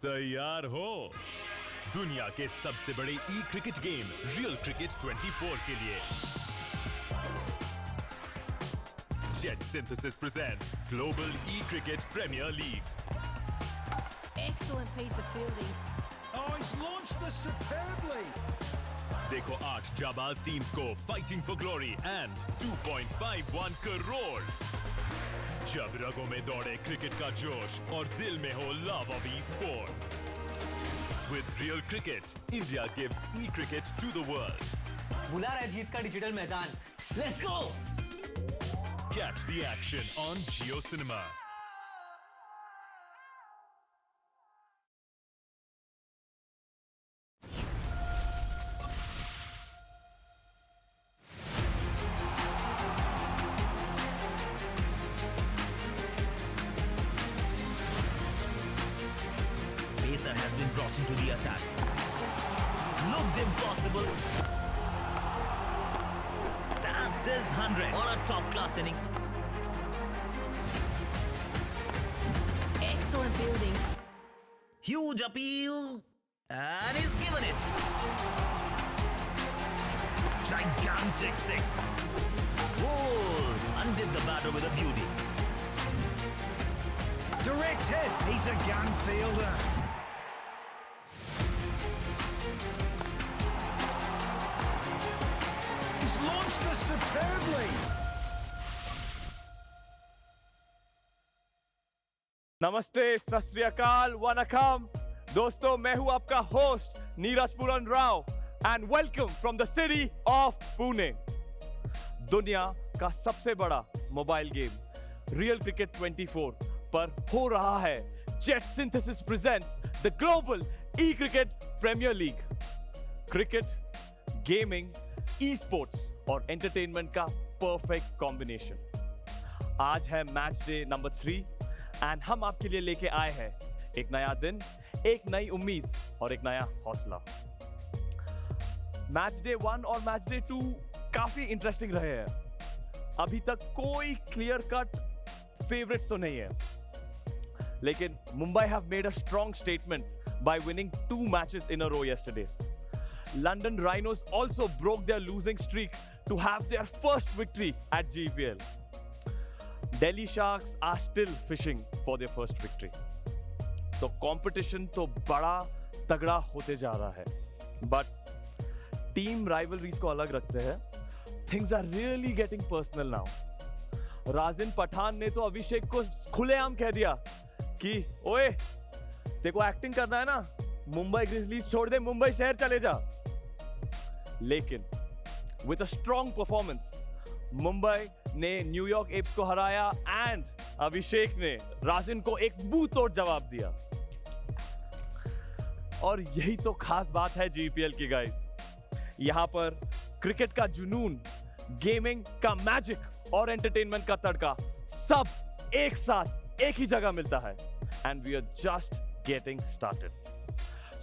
तैयार हो दुनिया के सबसे बड़े ई क्रिकेट गेम रियल क्रिकेट 24 के लिए। JetSynthesys presents Global eCricket Premier League. Excellent piece of fielding. Oh, he's launched this superbly. देखो 8 जाबाज टीम्स को fighting for glory and 2.51 crores. जब रगों में दौड़े क्रिकेट का जोश और दिल में हो love of esports. With real cricket, India gives e-cricket to the world. बुला रहा है जीत का डिजिटल मैदान। Let's go! Catch the action on JioCinema. Pacer has been brought into the attack. Looked impossible. That's his 100 on a top-class inning. Excellent fielding. Huge appeal. And he's given it. Gigantic six. Oh, undid the batter with a beauty. Direct hit. He's a gun fielder. He's launched this superbly. नमस्ते, सत श्री अकाल, वनकम दोस्तों, मैं हूं आपका host Neeraj Puran Rao and welcome from the city of Pune. दुनिया का सबसे बड़ा मोबाइल गेम रियल क्रिकेट 24 पर हो रहा है JetSynthesys presents the global e cricket premier league. Cricket, gaming, e sports और एंटरटेनमेंट का परफेक्ट कॉम्बिनेशन। आज है मैच डे नंबर 3 एंड हम आपके लिए लेके आए हैं एक नया दिन, एक नई उम्मीद और एक नया हौसला। मैच डे 1 और मैच डे 2 काफी इंटरेस्टिंग रहे हैं। अभी तक कोई क्लियर कट फेवरेट्स तो नहीं है, लेकिन Mumbai have made a strong statement by winning 2 matches in a row yesterday. Londonrhinos also broke their losing streak to have their first victory at GEPL. Delhi Sharks are still fishing for their first victory. तो competition तो बड़ा तगड़ा होते जा रहा है, but team rivalries को अलग रखते हैं। Things are really getting personal now. राजिन पठान ने तो अभिषेक को खुलेआम कह दिया कि ओए, तेको एक्टिंग करना है ना, मुंबई ग्रिजलीज छोड़ दे, मुंबई शहर चले जा। लेकिन with a strong performance Mumbai ने न्यूयॉर्क एप्स को हराया एंड अभिषेक ने राजिन को एक मुंह तोड़ जवाब दिया। और यही तो खास बात है जीपीएल की गाइस। यहां पर क्रिकेट का जुनून, गेमिंग का मैजिक और एंटरटेनमेंट का तड़का सब एक साथ एक ही जगह मिलता है and we are just getting started.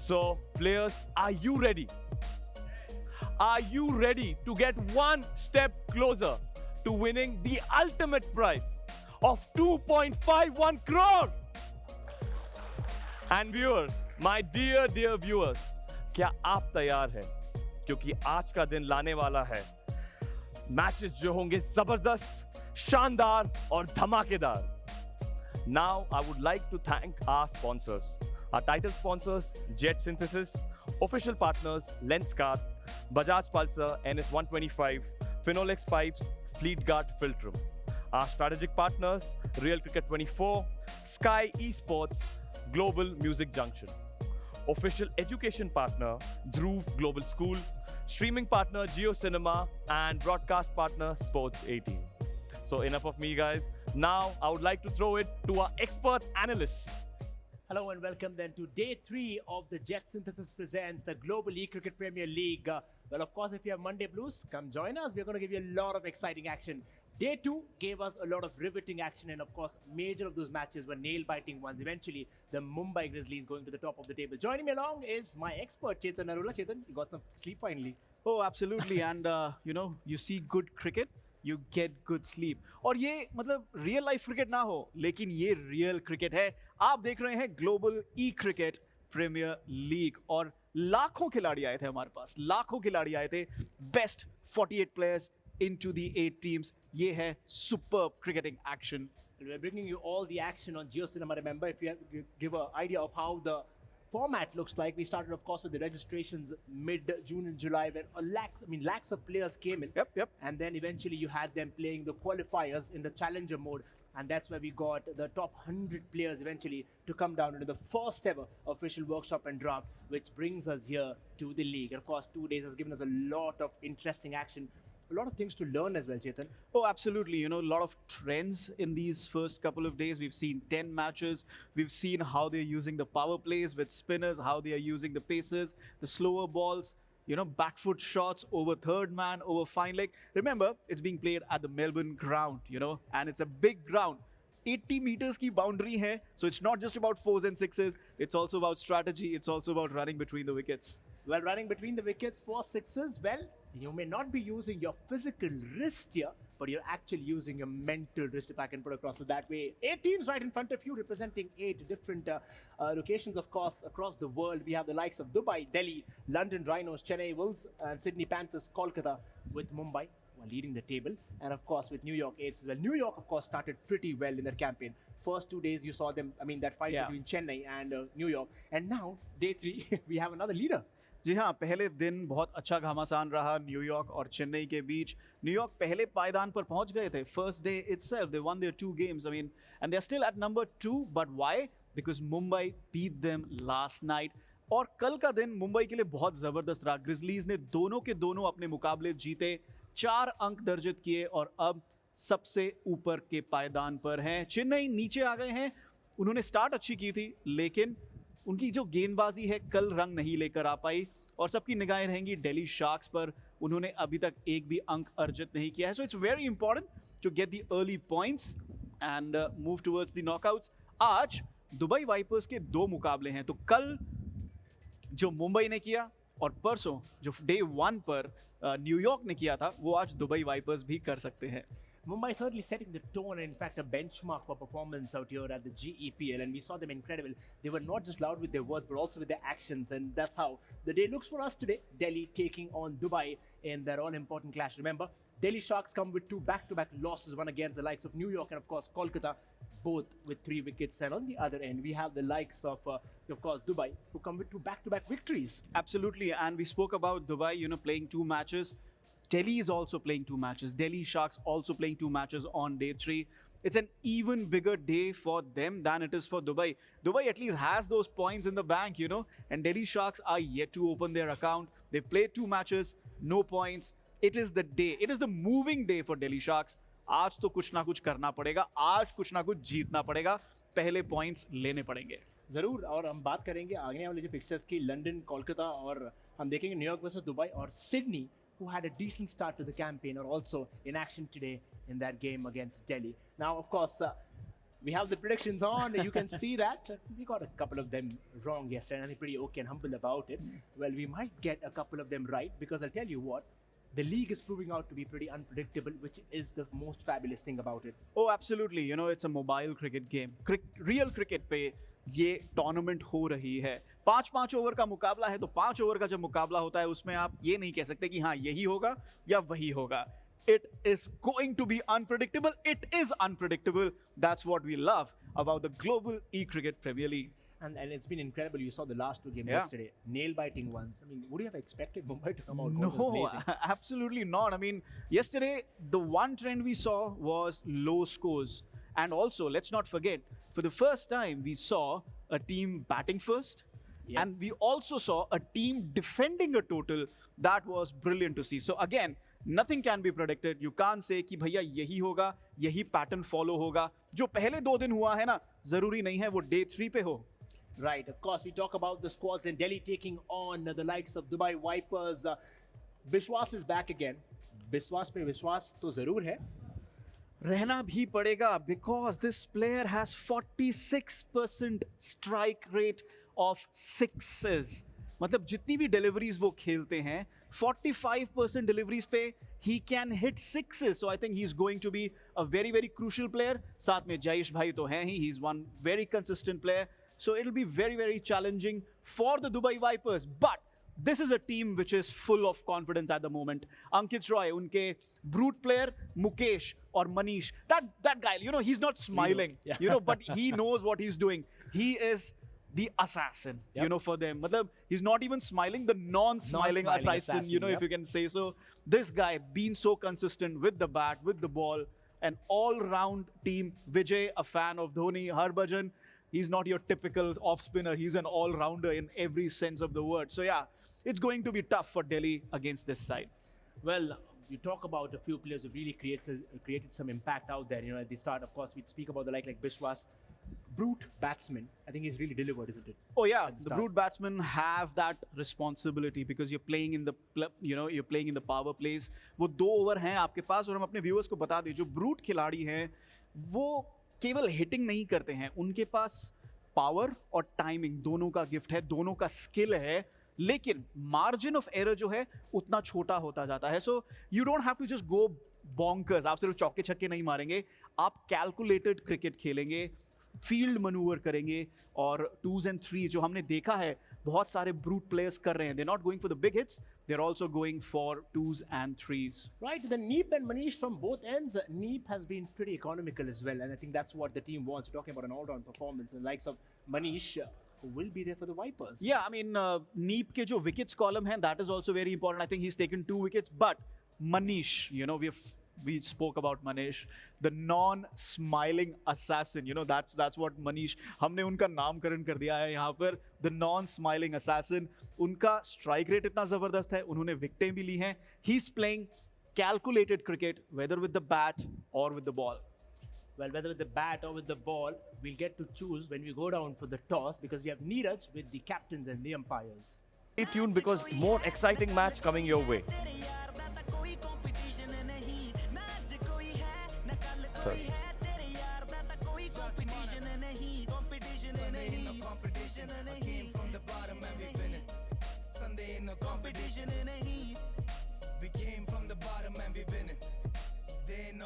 So players, are you ready? Are you ready to get one step closer to winning the ultimate prize of 2.51 crore? And viewers, my dear viewers, क्या आप तैयार हैं? क्योंकि आज का दिन लाने वाला है मैचेस जो होंगे जबरदस्त, शानदार और धमाकेदार। Now I would like to thank our sponsors. Our title sponsors JetSynthesys, official partners lenskart, Bajaj Pulsar NS125, finolex pipes, fleetguard filtrum. Our strategic partners Real Cricket 24, skyesports, Global Music Junction. Official education partner dhruvglobalschool, streaming partner JioCinema and broadcast partner Sports 18. So enough of me guys. Now I would like to throw it to our expert analysts. Hello and welcome then to day 3 of the JetSynthesys presents the Global eCricket Premier League. Well, of course, if you have Monday blues, come join us. We're going to give you a lot of exciting action. Day 2 gave us a lot of riveting action, and of course, major of those matches were nail-biting ones. Eventually, the Mumbaigrizzlies going to the top of the table. Joining me along is my expert, Chetan Narula. Chetan, you got some sleep finally. Oh, absolutely. And, you see good cricket. You get good sleep. और ये मतलब real life cricket ना हो, लेकिन ये real cricket है। आप देख रहे हैं global e cricket premier league और लाखों खिलाड़ी आए थे हमारे पास, लाखों खिलाड़ी आए थे. Best 48 players into the 8 teams. ये है superb cricketing action. We're bringing you all the action on JioCinema. Remember, if you have to give an idea of how the format looks like, we started, of course, with the registrations mid-June and July, where lakhs of players came in. Yep. And then eventually you had them playing the qualifiers in the challenger mode. And that's where we got the top 100 players eventually to come down into the first ever official workshop and draft, which brings us here to the league. And of course, 2 days has given us a lot of interesting action. A lot of things to learn as well, Chetan. Oh, absolutely. You know, a lot of trends in these first couple of days. We've seen 10 matches. We've seen how they're using the power plays with spinners, how they are using the paces, the slower balls, you know, back foot shots over third man, over fine leg. Remember, it's being played at the Melbourne ground, you know, and it's a big ground. 80 meters की boundary है, so it's not just about fours and sixes. It's also about strategy. It's also about running between the wickets. Well, running between the wickets for sixes, well, you may not be using your physical wrist here, but you're actually using your mental wrist, if I can put across it that way. 8 teams right in front of you, representing 8 different locations, of course, across the world. We have the likes of Dubai, Delhi, londonrhinos, Chennaiwolves, and Sydney Panthers, Kolkata, with Mumbai leading the table, and of course with New York 8s as well. New York, of course, started pretty well in their campaign. First 2 days you saw them, that fight between Chennai and New York, and now day 3 we have another leader. जी हाँ, पहले दिन बहुत अच्छा घमासान रहा New York और चेन्नई के बीच. New York पहले पायदान पर पहुंच गए थे. First day itself they won their 2 games. And they're still at number 2. But why? Because Mumbai beat them last night. और कल का दिन मुंबई के लिए बहुत जबरदस्त रहा. ग्रिजलीज ने दोनों के दोनों अपने मुकाबले जीते, 4 अंक दर्जित किए और अब सबसे ऊपर के पायदान पर हैं. चेन्नई नीचे आ गए हैं. उन्होंने स्टार्ट अच्छी की थी, लेकिन उनकी जो गेंदबाजी है कल रंग नहीं लेकर आ पाई और सबकी निगाहें रहेंगी दिल्ली शार्क्स पर. उन्होंने अभी तक एक भी अंक अर्जित नहीं किया है. So it's very important to get the early points and move towards the knockouts. आज दुबई वाइपर्स के 2 मुकाबले हैं. तो कल जो मुंबई ने किया और परसों जो डे 1 पर न्यूयॉर्क ने किया था, वो आज दुबई वाइपर्स भी कर सकते हैं. Mumbai certainly setting the tone and in fact a benchmark for performance out here at the GEPL, and we saw them incredible. They were not just loud with their words but also with their actions, and that's how the day looks for us today. Delhi taking on Dubai in their all-important clash. Remember, Delhi Sharks come with 2 back-to-back losses, one against the likes of New York and of course Kolkata, both with 3 wickets. And on the other end, we have the likes of course Dubai, who come with 2 back-to-back victories. Absolutely, and we spoke about Dubai, playing 2 matches. Delhi is also playing 2 matches. Delhi Sharks also playing 2 matches on day 3. It's an even bigger day for them than it is for Dubai. Dubai at least has those points in the bank, and Delhi Sharks are yet to open their account. They've played 2 matches, no points. It is the day. It is the moving day for Delhi Sharks. आज तो कुछ ना कुछ करना पड़ेगा. आज कुछ ना कुछ जीतना पड़ेगा. पहले पॉइंट्स लेने पड़ेंगे. जरूर. और हम बात करेंगे आगे वाले जो फिक्चर्स की, लंदन, कोलकाता, और हम देखेंगे न्यूयॉर्क वर्सेस दुबई और Sydney, who had a decent start to the campaign, are also in action today in that game against Delhi. Now, of course, we have the predictions on. You can see that. We got a couple of them wrong yesterday, and I'm pretty okay and humble about it. Well, we might get a couple of them right, because I'll tell you what, the league is proving out to be pretty unpredictable, which is the most fabulous thing about it. Oh, absolutely. It's a mobile cricket game. Real cricket पे ये tournament हो रही है. 5-5 over का मुकाबला है, तो 5 over का जब मुकाबला होता है उसमें आप ये नहीं कह सकते कि हाँ यही होगा या वही होगा. It is going to be unpredictable. It is unpredictable. That's what we love about the global eCricket Premier League. And it's been incredible. You saw the last 2 games yesterday, nail-biting ones. Would you have expected Mumbai to come out? No, absolutely not. Yesterday the one trend we saw was low scores. And also, let's not forget, for the first time, we saw a team batting first. Yep. And we also saw a team defending a total. That was brilliant to see. So again, nothing can be predicted. You can't say कि भैया यही होगा, यही pattern follow होगा. जो पहले 2 दिन हुआ है ना, जरूरी नहीं है वो day 3 पे हो. Right, of course, we talk about the squads in Delhi taking on the likes of Dubai Vipers. Biswas is back again. Biswas पे विश्वास तो जरूर है. रहना भी पड़ेगा, because this player has 46% strike rate of 6s. मतलब जितनी भी डिलीवरीज वो खेलते हैं, 45% डिलीवरीज पे he can hit 6s. So I think he's going to be a very very crucial player. साथ में जयेश भाई तो हैं ही. He's one very consistent player. So it'll be very, very challenging for the Dubai Vipers. But this is a team which is full of confidence at the moment. Ankit Roy, unke brute player, Mukesh or Manish. That guy, you know, he's not smiling, you know, but he knows what he's doing. He is the assassin, you know, for them. Matlab, he's not even smiling, the non-smiling assassin, you know, if you can say so. This guy being so consistent with the bat, with the ball, an all-round team. Vijay, a fan of Dhoni. Harbhajan, he's not your typical off-spinner. He's an all-rounder in every sense of the word. So yeah, it's going to be tough for Delhi against this side. Well, you talk about a few players who really created some impact out there. You know, at the start, of course, we speak about the like Bishwas. Brute batsman, I think he's really delivered, isn't it? Oh yeah, the brute batsmen have that responsibility because you're playing in the, you know, you're playing in the power plays. वो 2 over हैं आपके पास और हम अपने viewers को बता दें जो brute खिलाड़ी हैं वो केवल hitting नहीं करते हैं, उनके पास power और timing दोनों का gift है, दोनों का skill है, लेकिन margin of error जो है उतना छोटा होता जाता है. So you don't have to just go bonkers. आप सिर्फ चौके छक्के नहीं मारेंगे, आप calculated cricket खेलेंगे, फील्ड मनूवर करेंगे और 2s and 3s जो हमने देखा है बहुत सारे ब्रूट प्लेयर्स कर रहे हैं. They're not going for the big hits, they're also going for 2s and 3s. Right, the Neep and Manish from both ends. Neep has been pretty economical as well, and I think that's what the team wants. We're talking about an all-round performance, and the likes of Manish will be there for the Vipers. Yeah, I mean, Neep के जो wickets column है, that is also very important. I think he's taken 2 wickets, but Manish, you know, we spoke about Manish, the non-smiling assassin. You know, that's what Manish, हमने उनका नामकरण कर दिया है यहाँ पर, the non-smiling assassin. उनका strike rate इतना ज़बरदस्त है, उन्होंने विकेटें भी ली हैं. He's playing calculated cricket, whether with the bat or with the ball. Well, whether with the bat or with the ball, we'll get to choose when we go down for the toss because we have Neeraj with the captains and the umpires. Stay tuned because more exciting match coming your way. Third.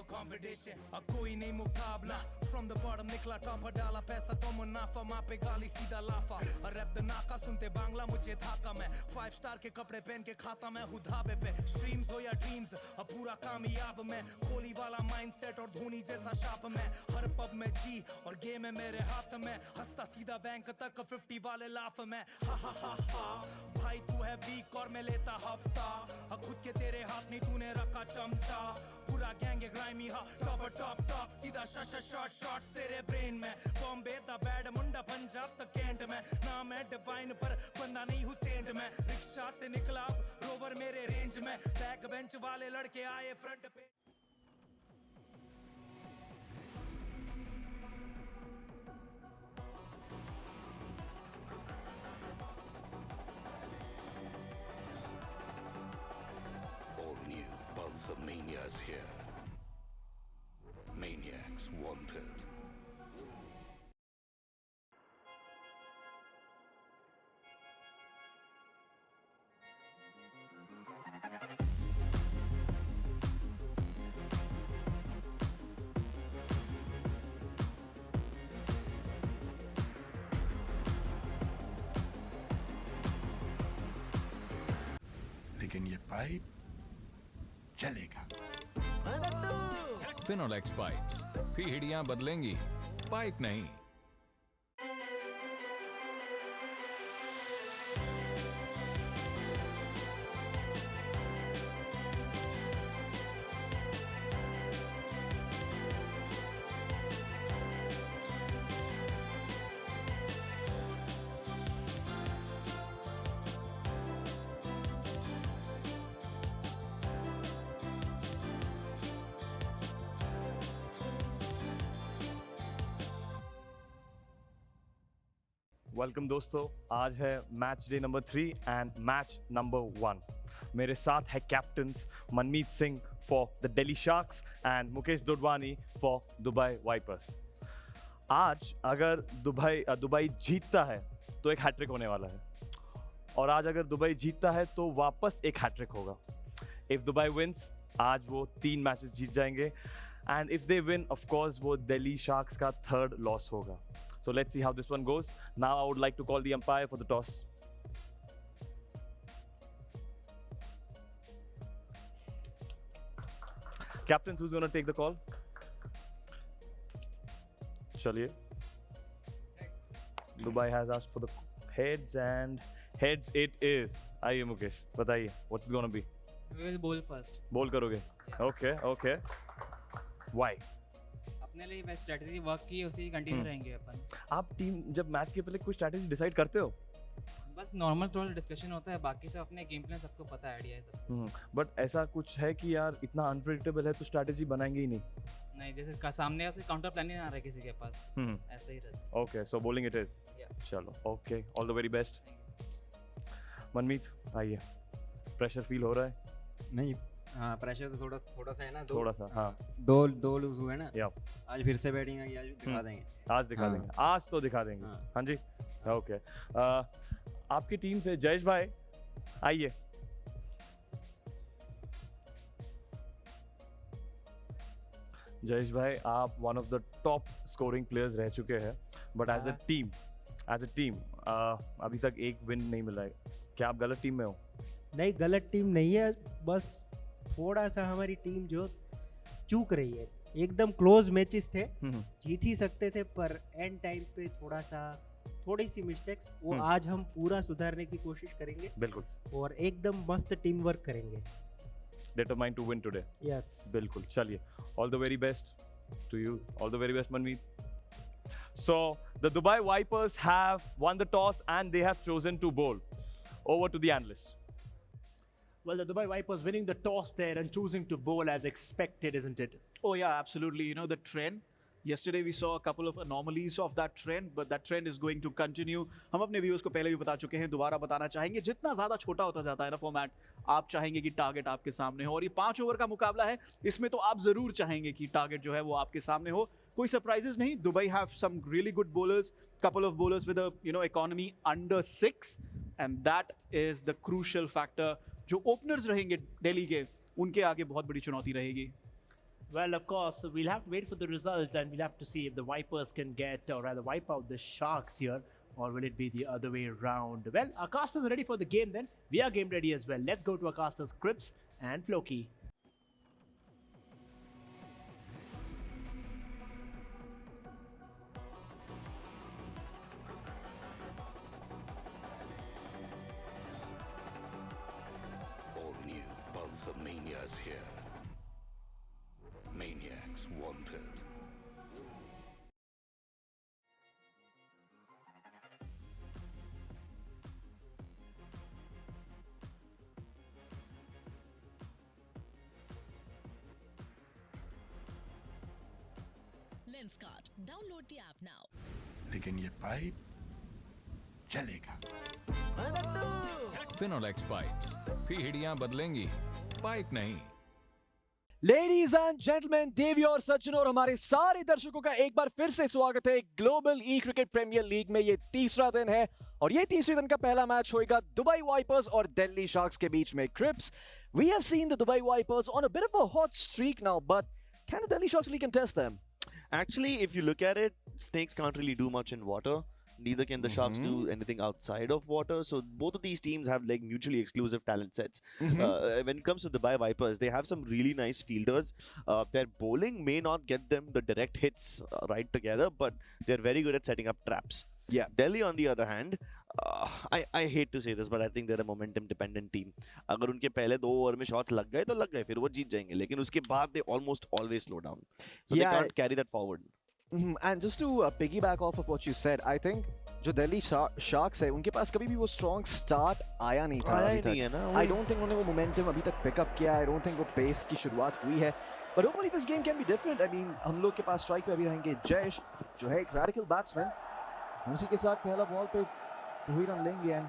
Competition, कोई नहीं मुकाबला. From the bottom निकला topper डाला पैसा तो मुनाफा माँ पे गाली सीधा लाफा. रैप द नाका सुनते बांग्ला मुझे थाका मैं. 5 स्टार के कपड़े पहन के खाता मैं हूँ धाबे पे. Streams हो या dreams, पूरा कामयाब मैं. कोहली वाला mindset और धोनी जैसा शाप मैं. हर पब में जी और गेम है मेरे हाथ में. हंसता सीधा बैंक तक 50 वाले लाफ में. हा हा हा हा भाई तू है वीक और मैं लेता हफ्ता. खुद के तेरे हाथ नहीं तूने रखा चमचा. पूरा गैंग है ग्राइमी हा टॉप सीधा शॉट्स तेरे ब्रेन में. बॉम्बे दा बैड मुंडा पंजाब तक कैंट में. नाम है डिवाइन पर बंदा नहीं हुसैन में. रिक्शा से निकला रोवर मेरे रेंज में. बैक बेंच वाले लड़के आए फ्रंट पे. All new Pulsar Mania is here. Maniacs wanted. लेकिन ये पाइप चलेगा. finolex पाइप्स, पीढ़ियां बदलेंगी, पाइप नहीं. वेलकम दोस्तों, आज है match day number 3 and match number 1. मेरे साथ है captains Manmeet Singh for the Delhi sharks and Mukesh Dudwani for Dubai vipers. आज अगर दुबई जीतता है तो एक हैट्रिक होने वाला है, और आज अगर दुबई जीतता है तो वापस एक हैट्रिक होगा. इफ दुबई विंस, आज वो 3 मैचेस जीत जाएंगे, and if they win of course वो दिल्ली शार्क्स का 3rd लॉस होगा. So let's see how this one goes. Now I would like to call the umpire for the toss. Captains, who's going to take the call? Chaliye. Dubai has asked for the heads, and heads it is. आइए मुकेश, बताइए, what's it gonna be? We will bowl first. Bowl करोगे? Okay, okay. Why? अपने लिए best strategy work की उसी continue रहेंगे अपन. आप team जब मैच के पहले कोई स्ट्रेटजी डिसाइड करते हो? बस नॉर्मल थोड़ा डिस्कशन होता है, बाकी सब अपने गेम प्लान सबको पता है, आइडिया है सब. बट ऐसा कुछ है कि यार इतना अनप्रेडिक्टेबल है तो स्ट्रेटजी बनाएंगे ही नहीं? नहीं, जैसे सामने ऐसे काउंटर प्लान नहीं आ रहा है किसी के पास, ऐसा ही रहता है. Okay, so bowling it is. चलो, okay, all the very best. Manmeet, आइए. प्रेशर फील हो रहा है? नहीं, हाँ प्रेशर तो थोड़ा सा है ना. थोड़ा सा, हाँ. दो लूज हुए ना. या आज फिर से बैटिंग आई, आज दिखा देंगे. आज दिखा देंगे, आज तो दिखा देंगे. हाँ जी, ओके. आपकी टीम से जयेश भाई, आइए. जयेश भाई, आप one of the top scoring players रह चुके हैं, बट एज अ टीम अभी तक एक विन नहीं मिला है. क्या आप गलत टीम में हो? नहीं, गलत टीम नहीं है, बस थोड़ा सा हमारी टीम जो चूक रही है. एकदम क्लोज मैचेस थे, जीत ही सकते थे, पर एंड टाइम पे थोड़ी सी मिस्टेक्स, वो आज हम पूरा सुधारने की कोशिश करेंगे. बिल्कुल. और एकदम मस्त टीम वर्क करेंगे. Determined to win today. Yes. बिल्कुल. चलिए, all the very best to you. All the very best, Manmeet. So the Dubai Vipers have won the toss and they have chosen to bowl. Over to the analysts. Well, the Dubai Vipers winning the toss there and choosing to bowl as expected, isn't it? Oh yeah, absolutely. You know, the trend. Yesterday we saw a couple of anomalies of that trend, but that trend is going to continue. हम अपने viewers को पहले भी बता चुके हैं, दोबारा बताना चाहेंगे. जितना ज़्यादा छोटा होता जाता है ना फॉर्मेट, आप चाहेंगे कि टारगेट आपके सामने हो. और ये 5 ओवर का मुकाबला है, इसमें तो आप ज़रूर चाहेंगे कि टारगेट जो है वो आपके सामने हो. कोई सरप्राइजेस नहीं. Dubai have some really good bowlers, couple of bowlers with a economy under 6, and that is the crucial factor. जो ओपनर्स रहेंगे दिल्ली के, उनके आगे बहुत बड़ी चुनौती रहेगी. Well, of course, we'll have to wait for the results and we'll have to see if the Vipers can get, or rather wipe out the Sharks here, or will it be the other way around? Well, our casters are ready for the game then. We are game ready as well. Let's go to our casters, Crips and Floki. All new Pulsar Manias here. Maniacs wanted. lenskart. Download the app now. लेकिन ये pipe चलेगा. Finolex pipes, पीढ़ियां बदलेंगी, pipe नहीं. Ladies and gentleman, देवी और सज्जन और हमारे सारे दर्शकों का एक बार फिर से स्वागत है global e cricket premier league में. ये तीसरा दिन है और ये तीसरे दिन का पहला मैच होएगा दुबई वाइपर्स और दिल्ली शार्क्स के बीच में. Cripps, we have seen the Dubai Vipers on a bit of a hot streak now, but can the Delhi Sharks really contest them? Actually, if you look at it, snakes can't really do much in water. Neither can the Sharks do anything outside of water. So both of these teams have like mutually exclusive talent sets. When it comes to the Dubai Vipers, they have some really nice fielders. Their bowling may not get them the direct hits right together, but they're very good at setting up traps. Yeah. Delhi, on the other hand, I hate to say this, but I think they're a momentum dependent team. अगर उनके पहले 2 over में shots लग गए तो लग गए, फिर वो जीत जाएंगे. लेकिन उसके बाद they almost always slow down. So they can't carry that forward. And just to piggyback off of what you said, I think जो दिल्ली शार्क्स है, उनके पास कभी भी वो strong start आया नहीं था. I don't think उन्होंने वो momentum अभी तक pick up किया. I don't think वो pace की शुरुआत हुई है. But hopefully this game can be different. I mean, हम लोग के पास strike पे अभी रहेंगे जयेश, जो है एक radical batsman. उसी के साथ पहला बॉल पे 2 ही रन लेंगे. एंड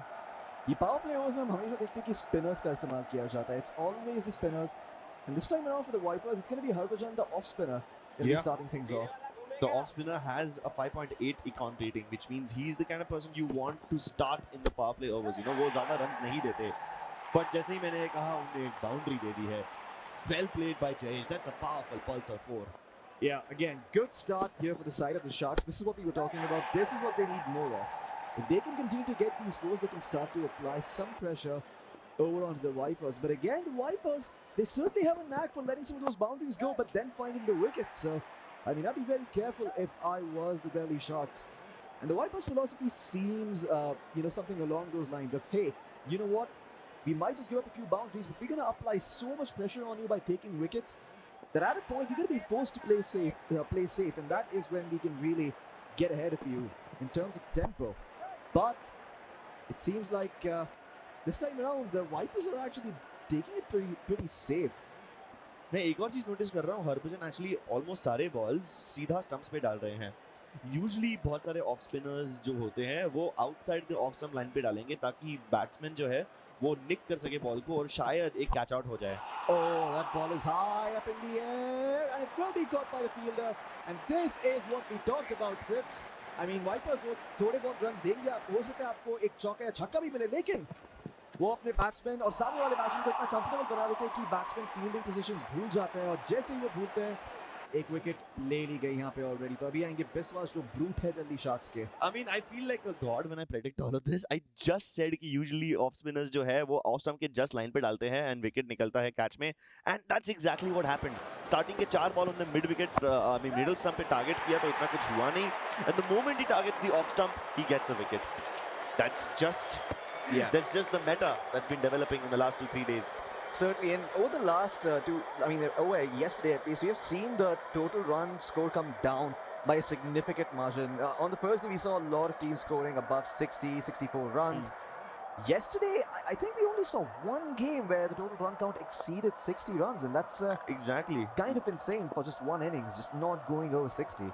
ये पावर प्ले ओवर्स में हम हमेशा देखते हैं कि स्पिनर्स का इस्तेमाल किया जाता है. It's always the spinners. And this time around for the Vipers, it's going to be Harbhajan, the off spinner, will be starting things off. The off spinner has a 5.8 econ rating, which means he's the kind of person you want to start in the power play overs. You know, वो ज़्यादा runs नहीं देते. But जैसे ही मैंने कहा, उन्हें एक boundary दे दी है. Well played by Jayesh. That's a powerful pulsar 4. Yeah, again, good start here for the side of the Sharks. This is what we were talking about. This is what they need more of. If they can continue to get these fours, they can start to apply some pressure over onto the Vipers. But again, the Vipers, they certainly have a knack for letting some of those boundaries go, but then finding the wickets. So, I mean, I'd be very careful if I was the Delhi Sharks. And the Vipers' philosophy seems, something along those lines of, hey, you know what? We might just give up a few boundaries, but we're going to apply so much pressure on you by taking wickets that at a point you're going to be forced to play safe, and that is when we can really get ahead of you in terms of tempo. But it seems like this time around the Vipers are actually taking it pretty safe. मैं एक और चीज notice कर रहा हूँ, Harbhajan actually almost सारे balls सीधा stumps पे डाल रहे हैं. यूजुअली बहुत सारे ऑफ स्पिनर्स जो होते हैं वो outside the off stump line पे डालेंगे ताकि बैट्समैन जो है वो निक कर सके बॉल को और शायद एक कैच आउट हो जाए. Oh, that ball is high up in the air and it will be caught by the fielder. And this is what we talked about, Crips. I mean, Vipers वो थोड़े बहुत runs देंगे, हो सकता है आपको एक चौका या छक्का भी मिले, लेकिन वो अपने बैट्समैन और सामने वाले बैट्समैन को इतना कंफर्टेबल बना देते हैं कि बैट्समैन फील्डिंग पोजीशंस भूल जाते हैं और जैसे ही वो भूलते हैं एक विकेट ले ली गई यहाँ पे ऑलरेडी. तो अभी आएंगे बिस्वास जो ब्रूट है दिल्ली शार्क्स के. I mean, I feel like a god when I predict all of this. I just said कि usually off spinners जो है वो off stump के just line पे डालते हैं and wicket निकलता है catch में, and that's exactly what happened. Starting के 4 बॉल उन्होंने mid wicket middle stump पे target किया तो इतना कुछ हुआ नहीं, and the moment he targets the off stump he gets a wicket. That's just the meta that's been developing in the last 2-3 days. Certainly, and over the last over yesterday at least, we have seen the total run score come down by a significant margin. On the first day, we saw a lot of teams scoring above 60, 64 runs. Yesterday, I think we only saw one game where the total run count exceeded 60 runs, and that's exactly kind of insane for just one innings, just not going over 60.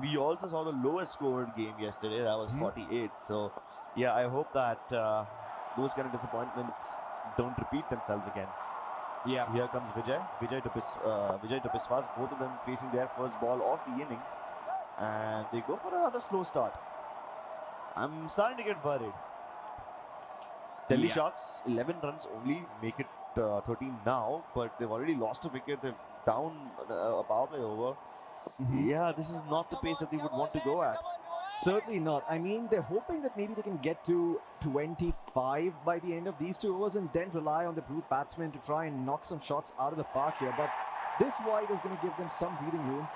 We also saw the lowest scored game yesterday, that was 48. So, yeah, I hope that those kind of disappointments don't repeat themselves again. Yeah. Here comes Vijay to Biswas, both of them facing their first ball of the inning, and they go for another slow start. I'm starting to get worried. Delhi Sharks 11 runs only, make it 13 now, but they've already lost a wicket. They're down a power play over. Yeah, this is not the pace that they would want to go at. Certainly not. I mean, they're hoping that maybe they can get to 25 by the end of these 2 overs and then rely on the brute batsmen to try and knock some shots out of the park here. But this wide is going to give them some breathing room.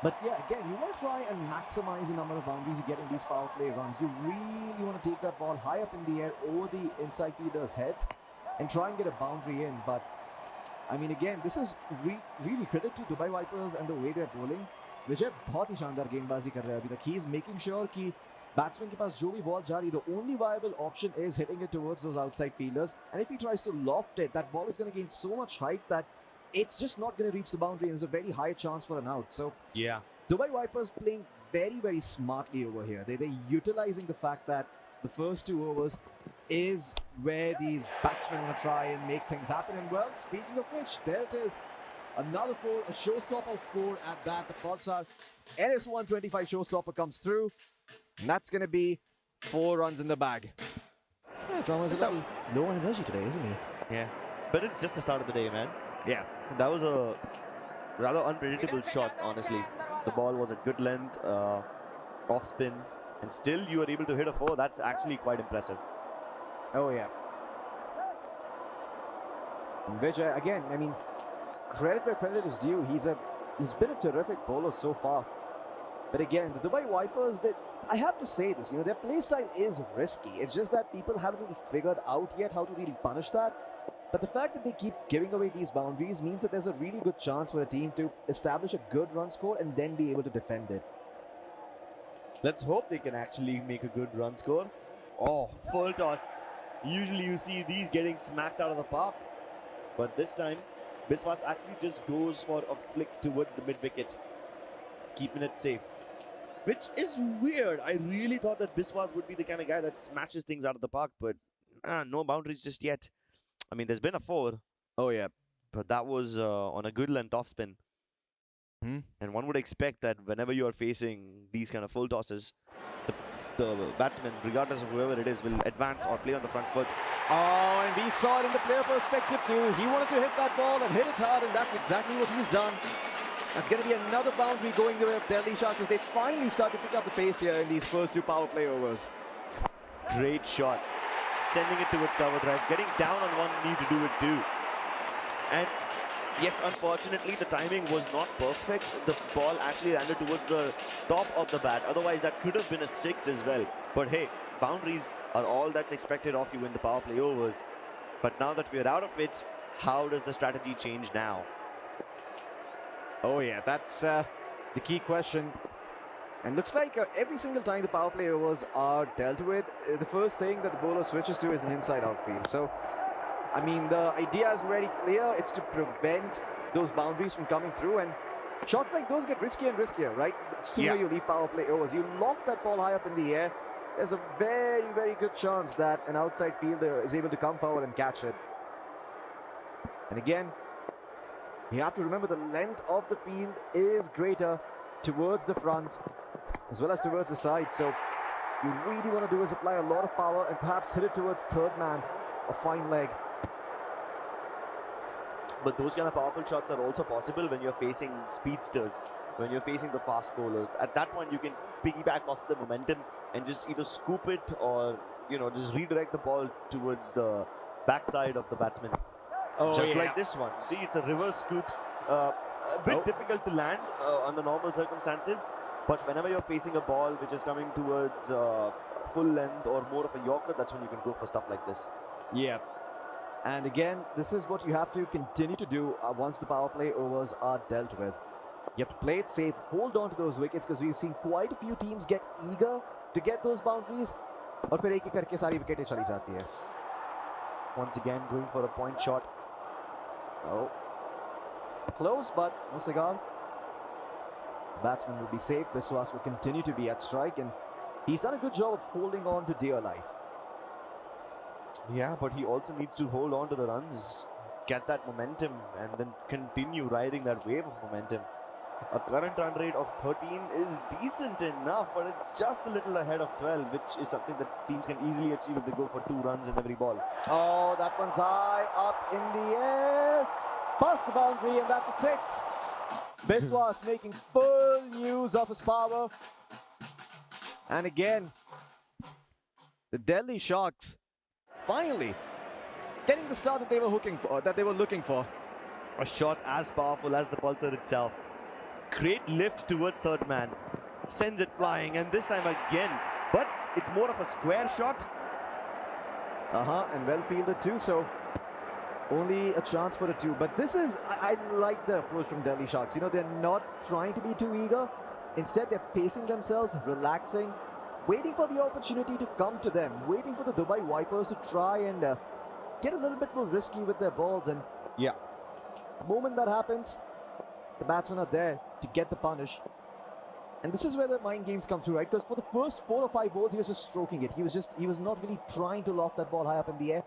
But yeah, again, you want to try and maximize the number of boundaries you get in these power play runs. You really want to take that ball high up in the air over the inside fielders' heads and try and get a boundary in. But I mean, again, this is really credit to Dubai Vipers and the way they're bowling. Vijay बहुत ही शानदार गेंदबाजी कर रहा है अभी तक. He is making sure कि batsman के पास जो भी ball जा रही, the only viable option is hitting it towards those outside fielders. And if he tries to loft it, that ball is going to gain so much height that it's just not going to reach the boundary, and there's a very high chance for an out. So yeah, Dubai Vipers playing very, very smartly over here. They're utilizing the fact that the first 2 overs is where these batsmen want to try and make things happen. And well, speaking of which, there it is. Another 4, a showstopper 4 at that. The Pulsar NS125 showstopper comes through. And that's going to be 4 runs in the bag. Yeah, Drama's a little low on energy today, isn't he? Yeah, but it's just the start of the day, man. Yeah. That was a rather unpredictable shot, honestly. The ball was a good length, off spin, and still you were able to hit a 4. That's actually quite impressive. Oh, yeah. And Vijay, again, I mean, credit where credit is due. He's been a terrific bowler so far. But again, the Dubai Vipers, I have to say this, their play style is risky. It's just that people haven't really figured out yet how to really punish that. But the fact that they keep giving away these boundaries means that there's a really good chance for a team to establish a good run score and then be able to defend it. Let's hope they can actually make a good run score. Oh, full toss. Usually you see these getting smacked out of the park. But this time, Biswas actually just goes for a flick towards the mid-wicket, keeping it safe. Which is weird. I really thought that Biswas would be the kind of guy that smashes things out of the park, but no boundaries just yet. I mean, there's been a 4. Oh, yeah. But that was on a good length off spin. And one would expect that whenever you are facing these kind of full tosses, the batsman, regardless of whoever it is, will advance or play on the front foot. Oh, and we saw it in the player perspective too. He wanted to hit that ball and hit it hard, and that's exactly what he's done. That's going to be another boundary going the way of Delhi Sharks as they finally start to pick up the pace here in these first two power play overs. Great shot. Sending it towards cover drive, getting down on one knee to do it too. And yes, unfortunately, the timing was not perfect. The ball actually landed towards the top of the bat. Otherwise, that could have been a 6 as well. But hey, boundaries are all that's expected of you in the power play overs. But now that we're out of it, how does the strategy change now? Oh yeah, that's the key question. And looks like every single time the power play overs are dealt with, the first thing that the bowler switches to is an inside outfield. So, I mean, the idea is very clear. It's to prevent those boundaries from coming through. And shots like those get riskier and riskier, right? The sooner you leave power play overs. You loft that ball high up in the air, there's a very, very good chance that an outside fielder is able to come forward and catch it. And again, you have to remember the length of the field is greater towards the front as well as towards the side. So you really want to do is apply a lot of power and perhaps hit it towards third man or fine leg. But those kind of powerful shots are also possible when you're facing speedsters, when you're facing the fast bowlers. At that point, you can piggyback off the momentum and just either scoop it or, you know, just redirect the ball towards the backside of the batsman. Oh, just yeah. like this one. See, it's a reverse scoop. A bit difficult to land under normal circumstances, but whenever you're facing a ball which is coming towards full length or more of a yorker, that's when you can go for stuff like this. Yeah. And again, this is what you have to continue to do once the power play overs are dealt with. You have to play it safe, hold on to those wickets, because we've seen quite a few teams get eager to get those boundaries, और फिर एक-एक करके सारी विकेटें चली जाती है. Once again, going for a point shot. Oh. Close, but no cigar. Batsman will be safe. Biswas will continue to be at strike, and he's done a good job of holding on to dear life. Yeah, but he also needs to hold on to the runs, get that momentum, and then continue riding that wave of momentum. A current run rate of 13 is decent enough, but it's just a little ahead of 12, which is something that teams can easily achieve if they go for 2 runs in every ball. Oh, that one's high up in the air. Past the boundary, and that's a 6. Biswas making full use of his power. And again, the Delhi Sharks finally getting the start that they were looking for. A shot as powerful as the pulsar itself. Great lift towards third man. Sends it flying, and this time again. But it's more of a square shot. And well fielded too, so only a chance for a 2. But this is, I like the approach from Delhi Sharks. You know, they're not trying to be too eager. Instead, they're pacing themselves, relaxing, waiting for the opportunity to come to them, waiting for the Dubai Vipers to try and get a little bit more risky with their balls. And yeah, the moment that happens, the batsmen are there to get the punish. And this is where the mind games come through, right? Because for the first 4 or 5 balls, he was just stroking it. He was not really trying to loft that ball high up in the air.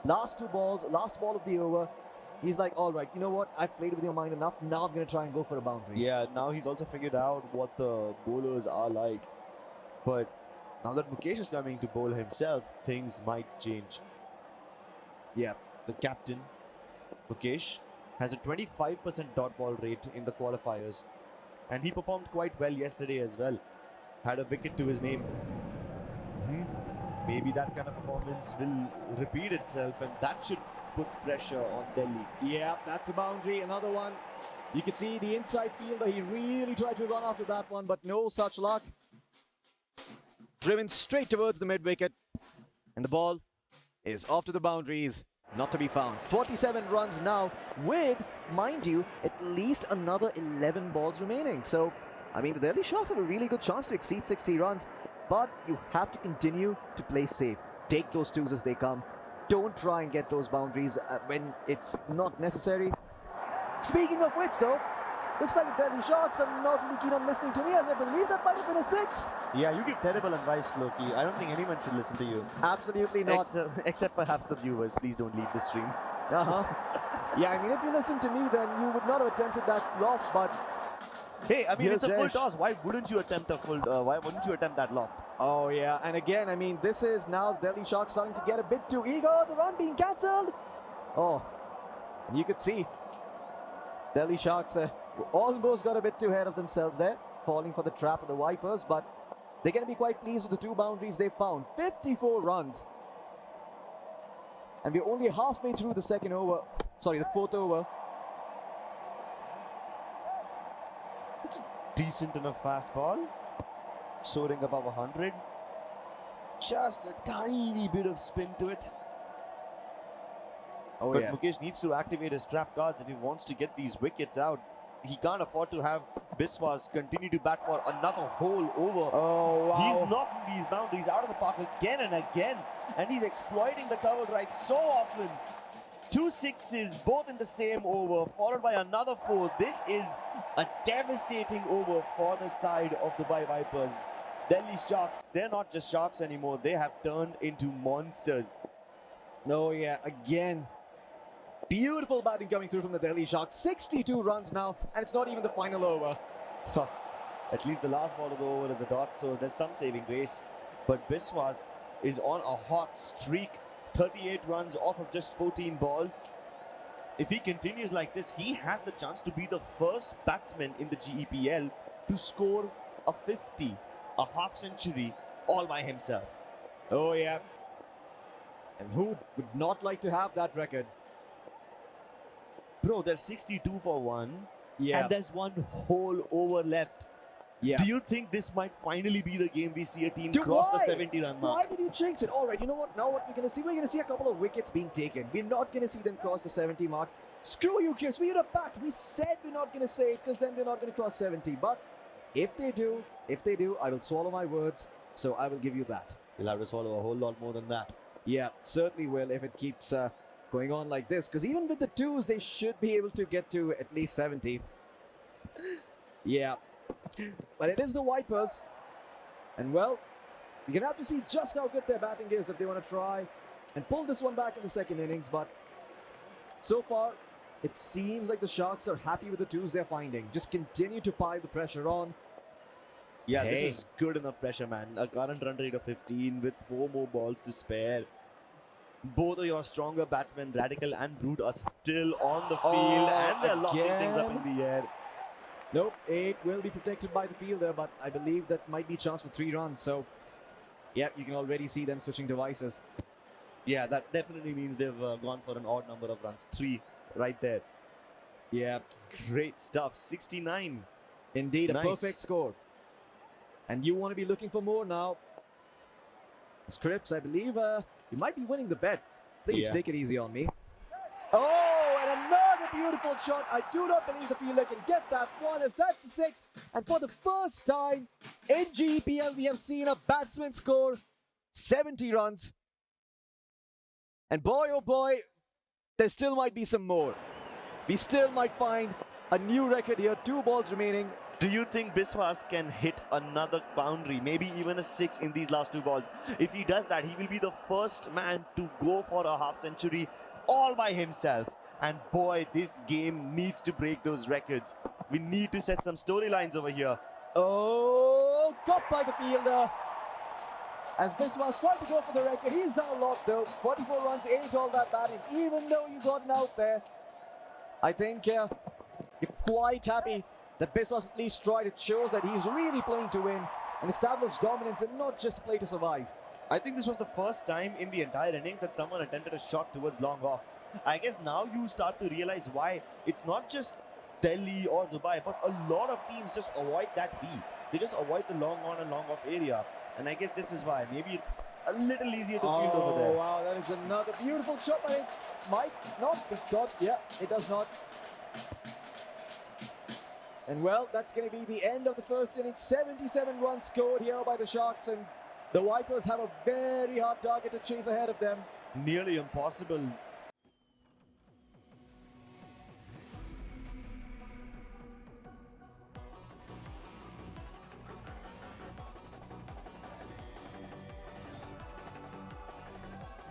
Last 2 balls, last ball of the over, he's like, all right, you know what? I've played with your mind enough. Now I'm going to try and go for a boundary. Yeah, now he's also figured out what the bowlers are like. But now that Mukesh is coming to bowl himself, things might change. Yeah. The captain, Mukesh, has a 25% dot ball rate in the qualifiers. And he performed quite well yesterday as well. Had a wicket to his name. Maybe that kind of performance will repeat itself, and that should put pressure on Delhi. Yeah, that's a boundary. Another one. You can see the inside fielder. He really tried to run after that one, but no such luck. Driven straight towards the mid-wicket. And the ball is off to the boundaries. Not to be found. 47 runs now with, mind you, at least another 11 balls remaining. So, I mean, the Delhi Sharks have a really good chance to exceed 60 runs. But you have to continue to play safe. Take those 2s as they come. Don't try and get those boundaries when it's not necessary. Speaking of which, though, looks like the Delhi Sharks are not really keen on listening to me, as I believe that might have been a 6. Yeah, you give terrible advice, Loki. I don't think anyone should listen to you. Absolutely not. Except perhaps the viewers. Please don't leave the stream. Yeah, I mean, if you listen to me, then you would not have attempted that loft, but... Hey, I mean, it's a full toss. Why wouldn't you attempt a full? Why wouldn't you attempt that loft? Oh yeah, and again, I mean, this is now Delhi Sharks starting to get a bit too eager. The run being cancelled. Oh, and you could see Delhi Sharks almost got a bit too ahead of themselves there, falling for the trap of the Vipers, but they're going to be quite pleased with the 2 boundaries they found. 54 runs. And we're only halfway through the the 4th over. It's a decent enough fastball. Soaring above 100. Just a tiny bit of spin to it. Oh, but yeah. Mukesh needs to activate his trap cards if he wants to get these wickets out. He can't afford to have Biswas continue to bat for another whole over. Oh, wow. He's knocking these boundaries out of the park again and again. And he's exploiting the cover drive so often. 2 sixes, both in the same over, followed by another 4. This is a devastating over for the side of the Vipers. Delhi Sharks, they're not just Sharks anymore. They have turned into monsters. Oh, yeah, again. Beautiful batting coming through from the Delhi Sharks. 62 runs now, and it's not even the final over. At least the last ball of the over is a dot, so there's some saving grace. But Biswas is on a hot streak. 38 runs off of just 14 balls. If he continues like this, he has the chance to be the first batsman in the GEPL to score a 50, a half century, all by himself. Oh, yeah. And who would not like to have that record? Bro, there's 62 for 1. Yeah. And there's 1 whole over left. Yeah. Do you think this might finally be the game we see a team cross the 70-run mark? Why did you jinx it? All right, you know what? Now what we're going to see? We're going to see a couple of wickets being taken. We're not going to see them cross the 70 mark. Screw you, kids. We're a bat. We said we're not going to say it because then they're not going to cross 70. But if they do, I will swallow my words. So I will give you that. You'll have to swallow a whole lot more than that. Yeah, certainly will if it keeps going on like this. Because even with the 2s, they should be able to get to at least 70. Yeah. But it is the Vipers. And well, you're going to have to see just how good their batting is if they want to try and pull this one back in the second innings. But so far, it seems like the Sharks are happy with the 2s they're finding. Just continue to pile the pressure on. Yeah, this is good enough pressure, man. A current run rate of 15 with 4 more balls to spare. Both of your stronger batsmen, Radical and Brute, are still on the field and they're locking things up in the air. Nope, it will be protected by the fielder, but I believe that might be a chance for 3 runs. So, yeah, you can already see them switching devices. Yeah, that definitely means they've gone for an odd number of runs. 3 right there. Yeah. Great stuff. 69. Indeed, a perfect score. And you want to be looking for more now. Scripps, I believe you might be winning the bet. Please take it easy on me. Oh, and another beautiful shot. I do not believe the fielder can get that one, as that's a 6. And for the first time in GEPL, we have seen a batsman score 70 runs. And boy, oh boy, there still might be some more. We still might find a new record here. 2 balls remaining. Do you think Biswas can hit another boundary, maybe even a 6 in these last 2 balls? If he does that, he will be the first man to go for a half century all by himself. And boy, this game needs to break those records. We need to set some storylines over here. Oh, caught by the fielder. As Biswas tried to go for the record, he's done a lot though. 44 runs, 8 all that batting. Even though you got out there, I think you're quite happy that Biswas at least tried. It shows that he's really playing to win and establish dominance and not just play to survive. I think this was the first time in the entire innings that someone attempted a shot towards long off. I guess now you start to realize why it's not just Delhi or Dubai, but a lot of teams just avoid that B. They just avoid the long on and long off area. And I guess this is why. Maybe it's a little easier to field over there. Oh, wow, that is another beautiful shot, but it might not be caught. Yeah, it does not. And well, that's going to be the end of the first inning. 77 runs scored here by the Sharks, and the Vipers have a very hard target to chase ahead of them. Nearly impossible.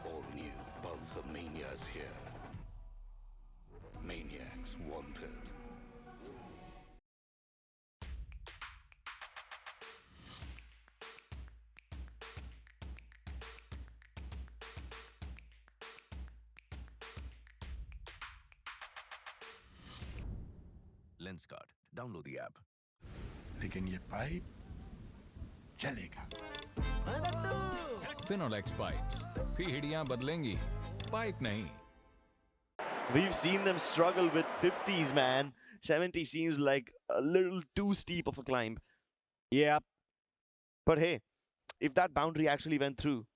All new Pulsar Mania's here. Maniacs wanted. lenskart. Download the app. लेकिन ये pipe चलेगा. Finolex pipes. पीढ़ियां बदलेंगी, pipe नहीं. We've seen them struggle with 50s, man. 70 seems like a little too steep of a climb. Yeah. But hey, if that boundary actually went through,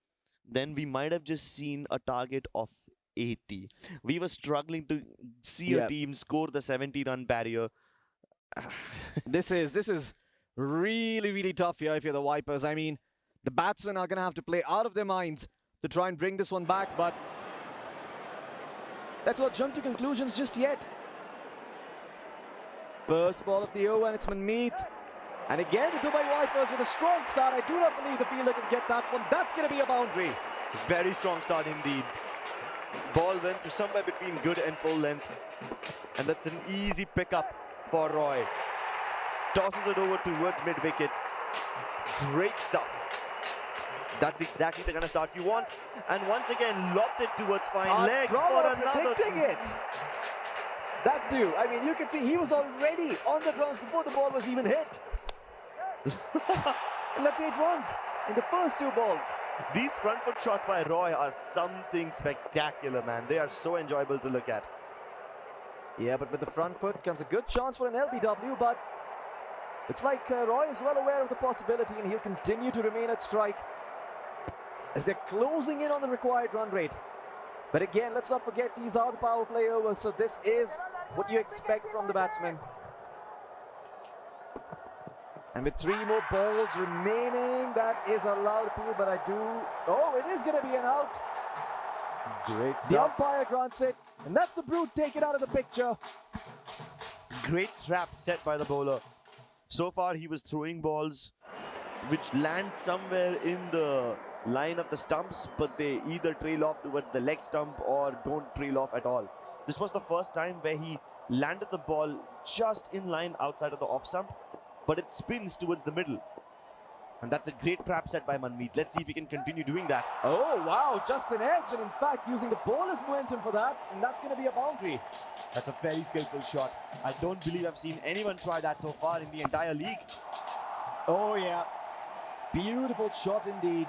then we might have just seen a target of 80. We were struggling to see a team score the 70-run barrier. This is really, really tough here if you're the Vipers. I mean, the batsmen are going to have to play out of their minds to try and bring this one back, but let's not jump to conclusions just yet. First ball of the over, and it's Manmeet. And again, the Dubai Vipers with a strong start. I do not believe the fielder can get that one. That's going to be a boundary. Very strong start indeed. Ball went to somewhere between good and full length. And that's an easy pickup for Roy. Tosses it over towards mid-wicket. Great stuff. That's exactly the kind of start you want. And once again, lobbed it towards fine leg for another. Predicting it. That dude, I mean, you can see he was already on the grounds before the ball was even hit. And that's 8 runs in the first 2 balls. These front foot shots by Roy are something spectacular, man. They are so enjoyable to look at. Yeah, but with the front foot comes a good chance for an LBW, but looks like Roy is well aware of the possibility and he'll continue to remain at strike as they're closing in on the required run rate. But again, let's not forget these are the power play overs, so this is what you expect from the batsmen. And with 3 more balls remaining, that is a loud appeal, but I do... Oh, it is going to be an out. Great stuff. The umpire grants it, and that's the brute taken out of the picture. Great trap set by the bowler. So far, he was throwing balls which land somewhere in the line of the stumps, but they either trail off towards the leg stump or don't trail off at all. This was the first time where he landed the ball just in line outside of the off stump, but it spins towards the middle. And that's a great trap set by Manmeet. Let's see if he can continue doing that. Oh, wow, just an edge, and in fact, using the bowler's momentum for that, and that's going to be a boundary. That's a very skillful shot. I don't believe I've seen anyone try that so far in the entire league. Oh, yeah. Beautiful shot indeed.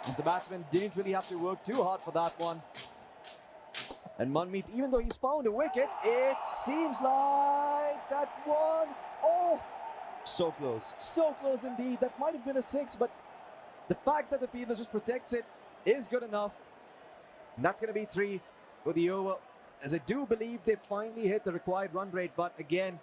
As the batsman didn't really have to work too hard for that one. And Manmeet, even though he's found a wicket, it seems like that one... Oh! So close. So close indeed. That might have been a 6, but the fact that the fielder just protects it is good enough. And that's going to be 3 for the over. As I do believe they finally hit the required run rate, but again,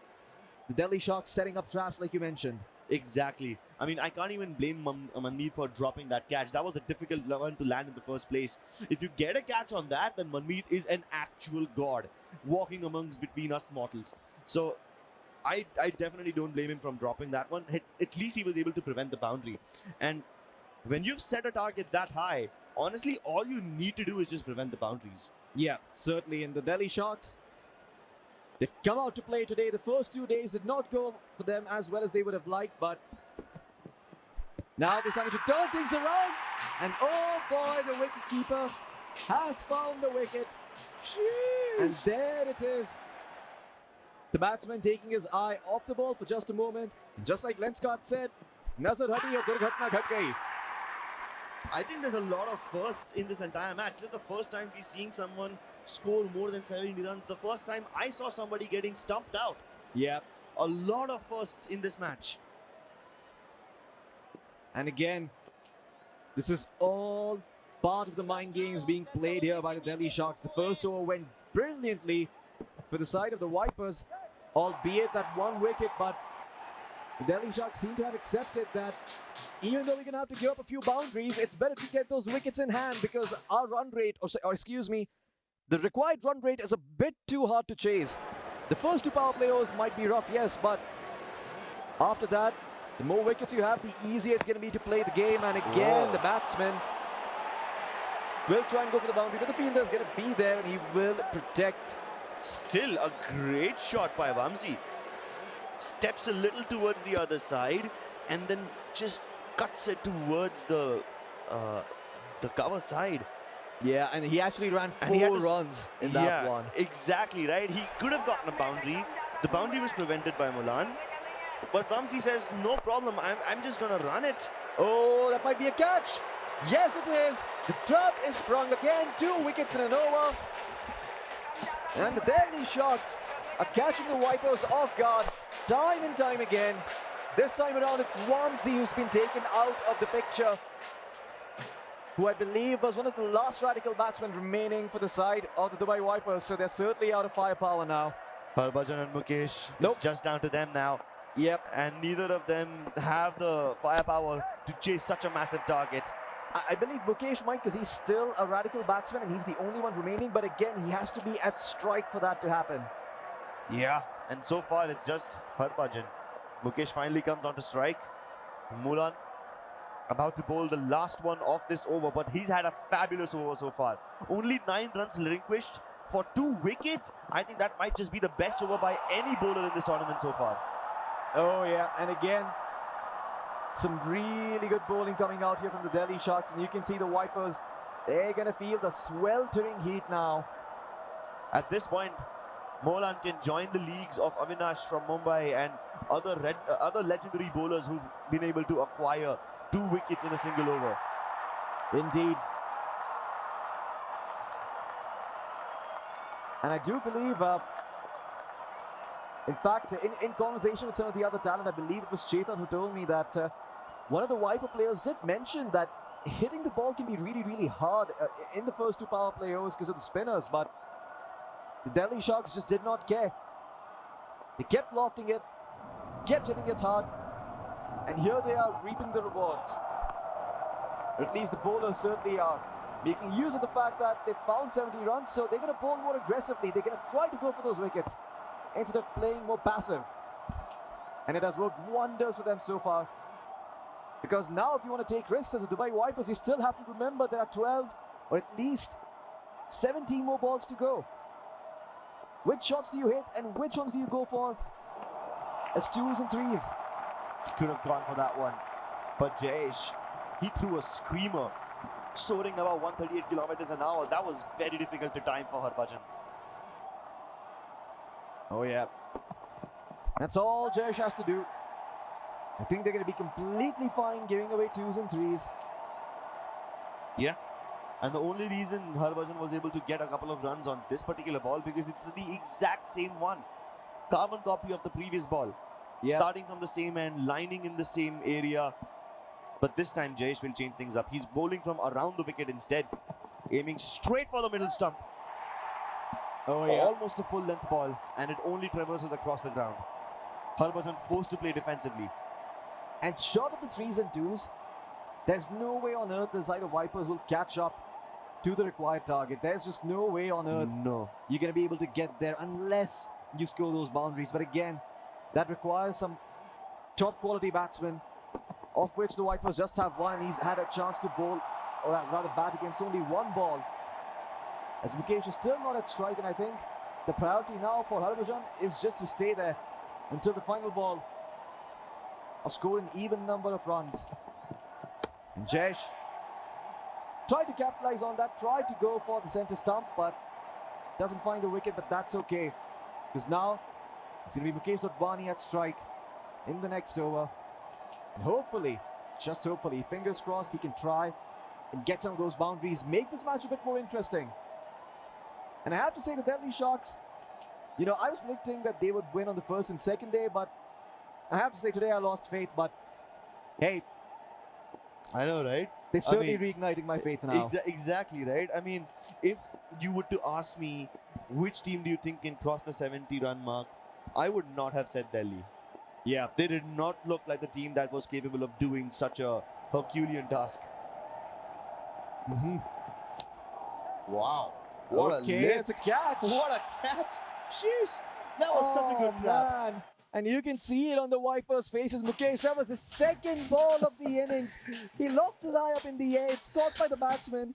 the Delhi Sharks setting up traps like you mentioned. Exactly. I mean, I can't even blame Manmeet for dropping that catch. That was a difficult one to land in the first place. If you get a catch on that, then Manmeet is an actual god walking amongst between us mortals. So I definitely don't blame him from dropping that one. At least he was able to prevent the boundary. And when you've set a target that high, honestly, all you need to do is just prevent the boundaries. Yeah, certainly. In the Delhi Sharks, they've come out to play today. The first 2 days did not go for them as well as they would have liked, but now they're starting to turn things around. And oh boy, the wicketkeeper has found the wicket. Jeez. And there it is. The batsman taking his eye off the ball for just a moment. And just like lenskart said, nazar hati aur durghatna ghat gayi. I think there's a lot of firsts in this entire match. This is the first time we're seeing someone score more than 70 runs. The first time I saw somebody getting stumped out. Yeah. A lot of firsts in this match. And again, this is all part of the mind games being played here by the Delhi Sharks. The first over went brilliantly for the side of the Vipers, albeit that 1 wicket, but the Delhi Sharks seem to have accepted that even though we're going to have to give up a few boundaries, it's better to get those wickets in hand because our run rate, or excuse me, the required run rate is a bit too hard to chase. The first 2 power play overs might be rough, yes, but after that, the more wickets you have, the easier it's going to be to play the game. And again, the batsman will try and go for the boundary, but the fielder is going to be there and he will protect. Still a great shot by Vamsi. Steps a little towards the other side and then just cuts it towards the cover side. Yeah, and he actually ran 4 runs in that one. Exactly, right? He could have gotten a boundary, The boundary was prevented by Mulan. But Vamsi says, no problem, I'm just going to run it. Oh, that might be a catch. Yes, it is. The trap is sprung again. 2 wickets in an over. And the Delhi Sharks are catching the Vipers off guard time and time again. This time around, it's Vamsi who's been taken out of the picture, who I believe was one of the last radical batsmen remaining for the side of the Dubai Vipers. So they're certainly out of firepower now. Harbhajan and Mukesh, Nope. it's just down to them now. Yep. And neither of them have the firepower to chase such a massive target. I believe Mukesh might, because he's still a radical batsman and he's the only one remaining. But again, he has to be at strike for that to happen. Yeah. And so far, it's just Harbhajan. Mukesh finally comes on to strike. Mulan about to bowl the last one of this over, but he's had a fabulous over so far. Only 9 runs relinquished for 2 wickets. I think that might just be the best over by any bowler in this tournament so far. Oh yeah, and again, some really good bowling coming out here from the Delhi Sharks, and you can see the Vipers, they're going to feel the sweltering heat now. At this point, Molan can join the leagues of Avinash from Mumbai and other legendary bowlers who've been able to acquire 2 wickets in a single over. Indeed. And I do believe, in fact, in conversation with some of the other talent, I believe it was Chetan who told me that one of the Viper players did mention that hitting the ball can be really, really hard in the first 2 power play overs because of the spinners, but the Delhi Sharks just did not care. They kept lofting it, kept hitting it hard, and here they are reaping the rewards. Or at least the bowlers certainly are making use of the fact that they found 70 runs, so they're going to bowl more aggressively. They're going to try to go for those wickets instead of playing more passive. And it has worked wonders for them so far. Because now if you want to take risks as the Dubai Vipers, you still have to remember there are 12 or at least 17 more balls to go. Which shots do you hit and which ones do you go for as 2s and 3s? Could have gone for that one. But Jayesh, he threw a screamer, soaring about 138 kilometers an hour. That was very difficult to time for Harbhajan. Oh yeah. That's all Jayesh has to do. I think they're going to be completely fine giving away 2s and 3s. Yeah. And the only reason Harbhajan was able to get a couple of runs on this particular ball because it's the exact same one. Carbon copy of the previous ball. Yeah. Starting from the same end, lining in the same area. But this time Jayesh will change things up. He's bowling from around the wicket instead. Aiming straight for the middle stump. Oh yeah. Almost a full length ball and it only traverses across the ground. Harbhajan forced to play defensively. And short of the 3s and 2s, there's no way on earth the side of Vipers will catch up to the required target. There's just no way on earth you're going to be able to get there unless you score those boundaries. But again, that requires some top quality batsmen, of which the Vipers just have one, and he's had a chance to bowl, or rather bat against only 1 ball. As Mukesh is still not at strike, and I think the priority now for Harbhajan is just to stay there until the final ball of scoring an even number of runs. And Jayesh tried to capitalize on that, tried to go for the centre stump, but doesn't find the wicket, but that's okay. Because now it's going to be Mukesh Dotwani at strike in the next over. And hopefully, just hopefully, fingers crossed, he can try and get some of those boundaries, make this match a bit more interesting. And I have to say the Delhi Sharks, you know, I was predicting that they would win on the first and second day, but I have to say today I lost faith, but hey. I know, right? They're certainly reigniting my faith now. Exactly, right? I mean, if you were to ask me which team do you think can cross the 70-run mark, I would not have said Delhi. Yeah. They did not look like the team that was capable of doing such a Herculean task. Wow. What Okay, a lift. it's a catch. What a catch. Jeez. That was such a good trap. Man. And you can see it on the Vipers' faces. Mukesh, that was his second ball of the innings. He locked his eye up in the air. It's caught by the batsman.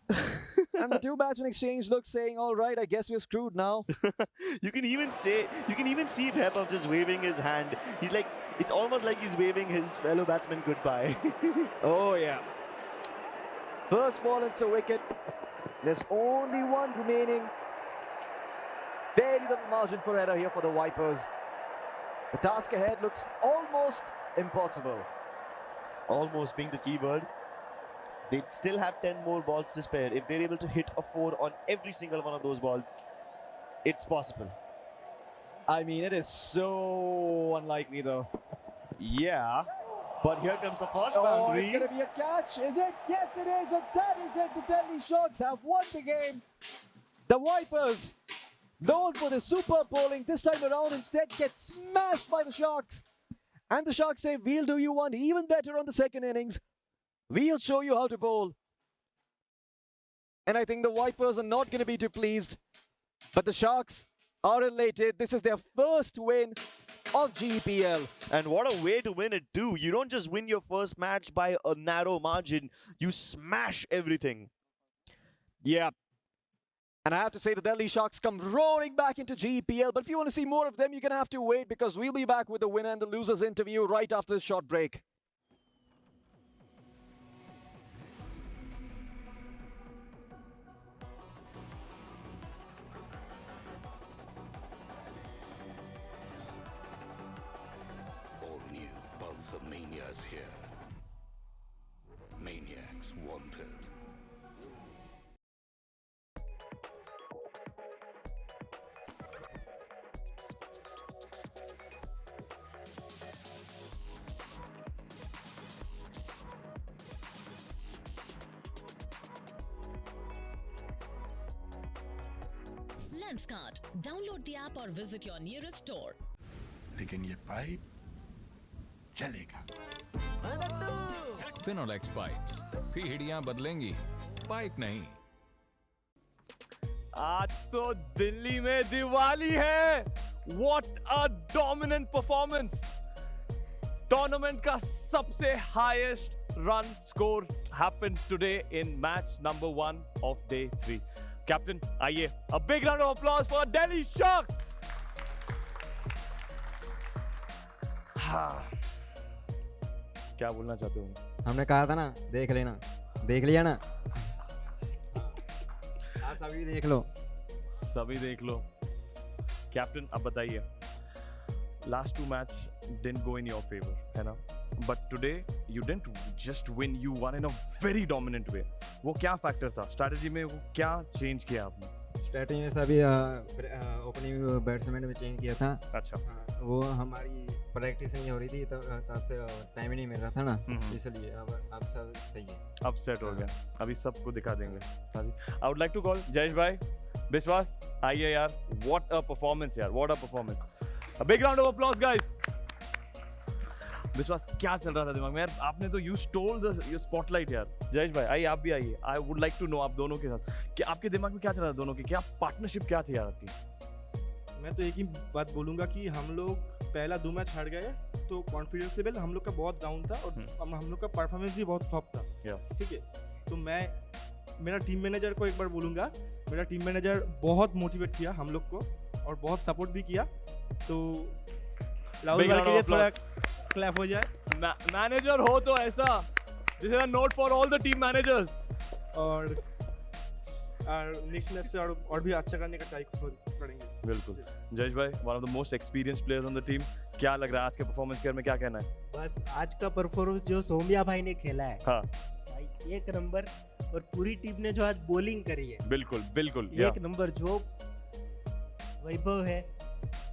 And the 2 batsmen exchange looks saying, all right, I guess we're screwed now. You can even see Vaibhav just waving his hand. He's like, it's almost like he's waving his fellow batsman goodbye. Oh, yeah. First ball, it's a wicket. There's only 1 remaining. Very little margin for error here for the Vipers. The task ahead looks almost impossible. Almost being the key word. They still have 10 more balls to spare. If they're able to hit a 4 on every single one of those balls, it's possible. I mean, it is so unlikely though. Yeah, but here comes the first Oh, boundary. it's going to be a catch, is it? Yes, it is, and that is it. The Delhi Sharks have won the game. The Vipers, known for their superb bowling, this time around instead get smashed by the Sharks. And the Sharks say, we'll do you one even better on the second innings. We'll show you how to bowl. And I think the Vipers are not going to be too pleased. But the Sharks are elated. This is their first win of GEPL. And what a way to win it too. You don't just win your first match by a narrow margin. You smash everything. Yeah. And I have to say the Delhi Sharks come roaring back into GEPL. But if you want to see more of them, you're going to have to wait because we'll be back with the winner and the losers interview right after this short break. All new Pulsar Manias here. Maniacs wanted. lenskart. Download the app or visit your nearest store. लेकिन ये pipe चलेगा। Finolex pipes, पीढ़ियां बदलेंगी, pipe नहीं। आज तो दिल्ली में दिवाली है। What a dominant performance! Tournament का सबसे highest run score happened today in match number 1 of day 3. Captain, आइए, a big round of applause for Delhi Sharks. हाँ, क्या बोलना चाहते हो? हमने कहा था ना, देख लेना, देख लिया ना? हाँ, सभी देख लो। सभी देख लो। कैप्टन, अब बताइए। Last 2 match didn't go in your favor, है ना? But today you didn't just win, you won in a very dominant way. वो क्या फैक्टर था? स्ट्रैटेजी में वो क्या चेंज किया आपने? स्ट्रैटेजी में सभी ओपनिंग बैट्समैन में चेंज किया था। अच्छा। वो हमारी प्रैक्टिस नहीं हो रही थी तब से टाइम ही नहीं मिल रहा था ना, इसलिए अब सब सही है। अब सेट हो गया, अभी सबको दिखा देंगे। I would like to call Jayesh भाई, विश्वास, आइए यार, व्हाट अ परफॉर्मेंस यार, what a performance. A big round of applause guys. Vishwas, क्या चल रहा था दिमाग में यार? आपने तो यू स्टोल द स्पॉटलाइट यार। जयेश भाई आइए, आप भी आइए। I would like to know आप दोनों के साथ कि आपके दिमाग में क्या चल रहा था दोनों की, क्या पार्टनरशिप क्या थी यार आपकी? मैं तो एक ही बात बोलूँगा कि हम लोग पहला 2 मैच हार गए तो कॉन्फिडेंस लेवल हम लोग का बहुत डाउन था और हम लोग का परफॉर्मेंस भी बहुत टॉप था। ठीक है, तो मैं मेरा टीम मैनेजर को एक बार बोलूँगा, मेरा टीम मैनेजर बहुत मोटिवेट किया हम लोग को और बहुत सपोर्ट भी किया। तो राहुल भाई के लिए थोड़ा क्लैप हो जाए। मैनेजर हो तो ऐसा, this is a note for all the team managers. और नेक्स्ट मैच से और भी अच्छा करने का ट्राई करेंगे। बिल्कुल। जयेश भाई, one of the most experience players on the team, क्या लग रहा है आज के परफॉर्मेंस के बारे में, क्या कहना है? बस आज का परफॉर्मेंस जो सौम्या भाई ने खेला है, हाँ भाई एक नंबर, और पूरी टीम ने जो आज बॉलिंग करी है, बिल्कुल बिल्कुल एक नंबर। जो वैभव है,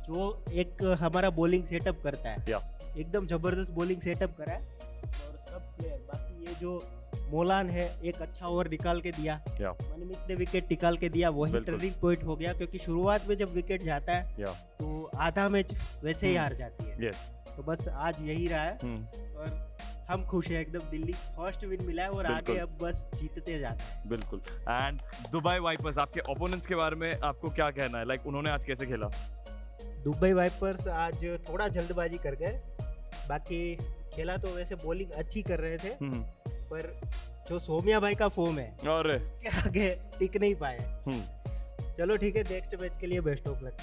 जो एक हमारा बॉलिंग सेटअप करता है, एकदम जबरदस्त बॉलिंग सेटअप करा है। और सब प्लेयर, बाकी ये जो मोलान है, एक अच्छा ओवर निकाल के दिया, मनमित ने विकेट निकाल के दिया, वही टर्निंग पॉइंट हो गया। क्योंकि शुरुआत में जब विकेट जाता है तो आधा मैच वैसे ही हार जाती है। तो बस आज यही रहा है और हम खुश हैं एकदम। दिल्ली फर्स्ट विन मिला है और आगे अब बस जीतते जाना है। बिल्कुल। एंड दुबई वाइपर्स, आपके ओपोनेंट्स के बारे में आपको क्या कहना है? लाइक उन्होंने आज कैसे खेला? दुबई वाइपर्स आज थोड़ा जल्दबाजी कर गए, बाकी खेला तो वैसे बॉलिंग अच्छी कर रहे थे, पर जो सौम्या भाई का फॉर्म है उसके आगे टिक नहीं पाए। चलो ठीक है, नेक्स्ट मैच के लिए बेस्ट ऑफ लक।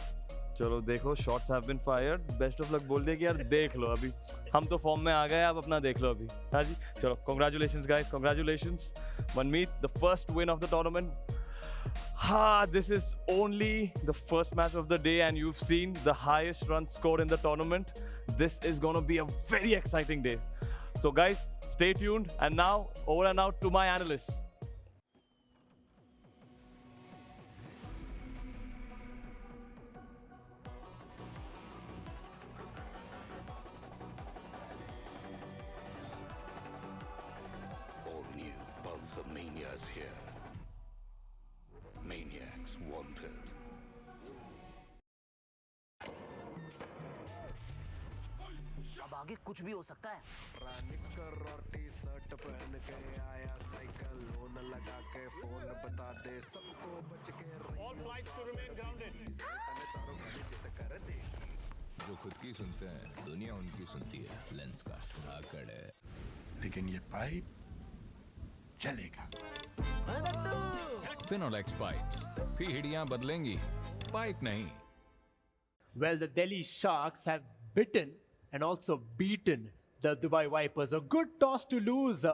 चलो देखो, shots have been fired, best of luck बोल दिया कि यार देख लो, अभी हम तो फॉर्म में आ गए, आप अपना देख लो अभी। हाँ जी, चलो congratulations guys, congratulations Manmeet, the first win of the tournament. This is only the first match of the day, and you've seen the highest run score in the tournament. This is going to be a very exciting day. So guys, stay tuned. And now, over and out to my analysts. All new Pulsar Mania is here. Maniacs wanted. अब आगे कुछ भी हो सकता है। निकर और T shirt पहन के आया साइकिल लोन लगा के फोन बता दे सबको बच के All flights to remain grounded. चारों घड़ी जिद कर देगी। जो खुद की सुनते हैं दुनिया उनकी सुनती है। लेंसकार्ट आकड़ है। लेकिन ये पाइप चलेगा। फिनोलेक्स पाइप्स पीढ़ियां बदलेंगी, पाइप नहीं। Well, the Delhi Sharks have bitten and also beaten the Dubai Vipers. A good toss to lose.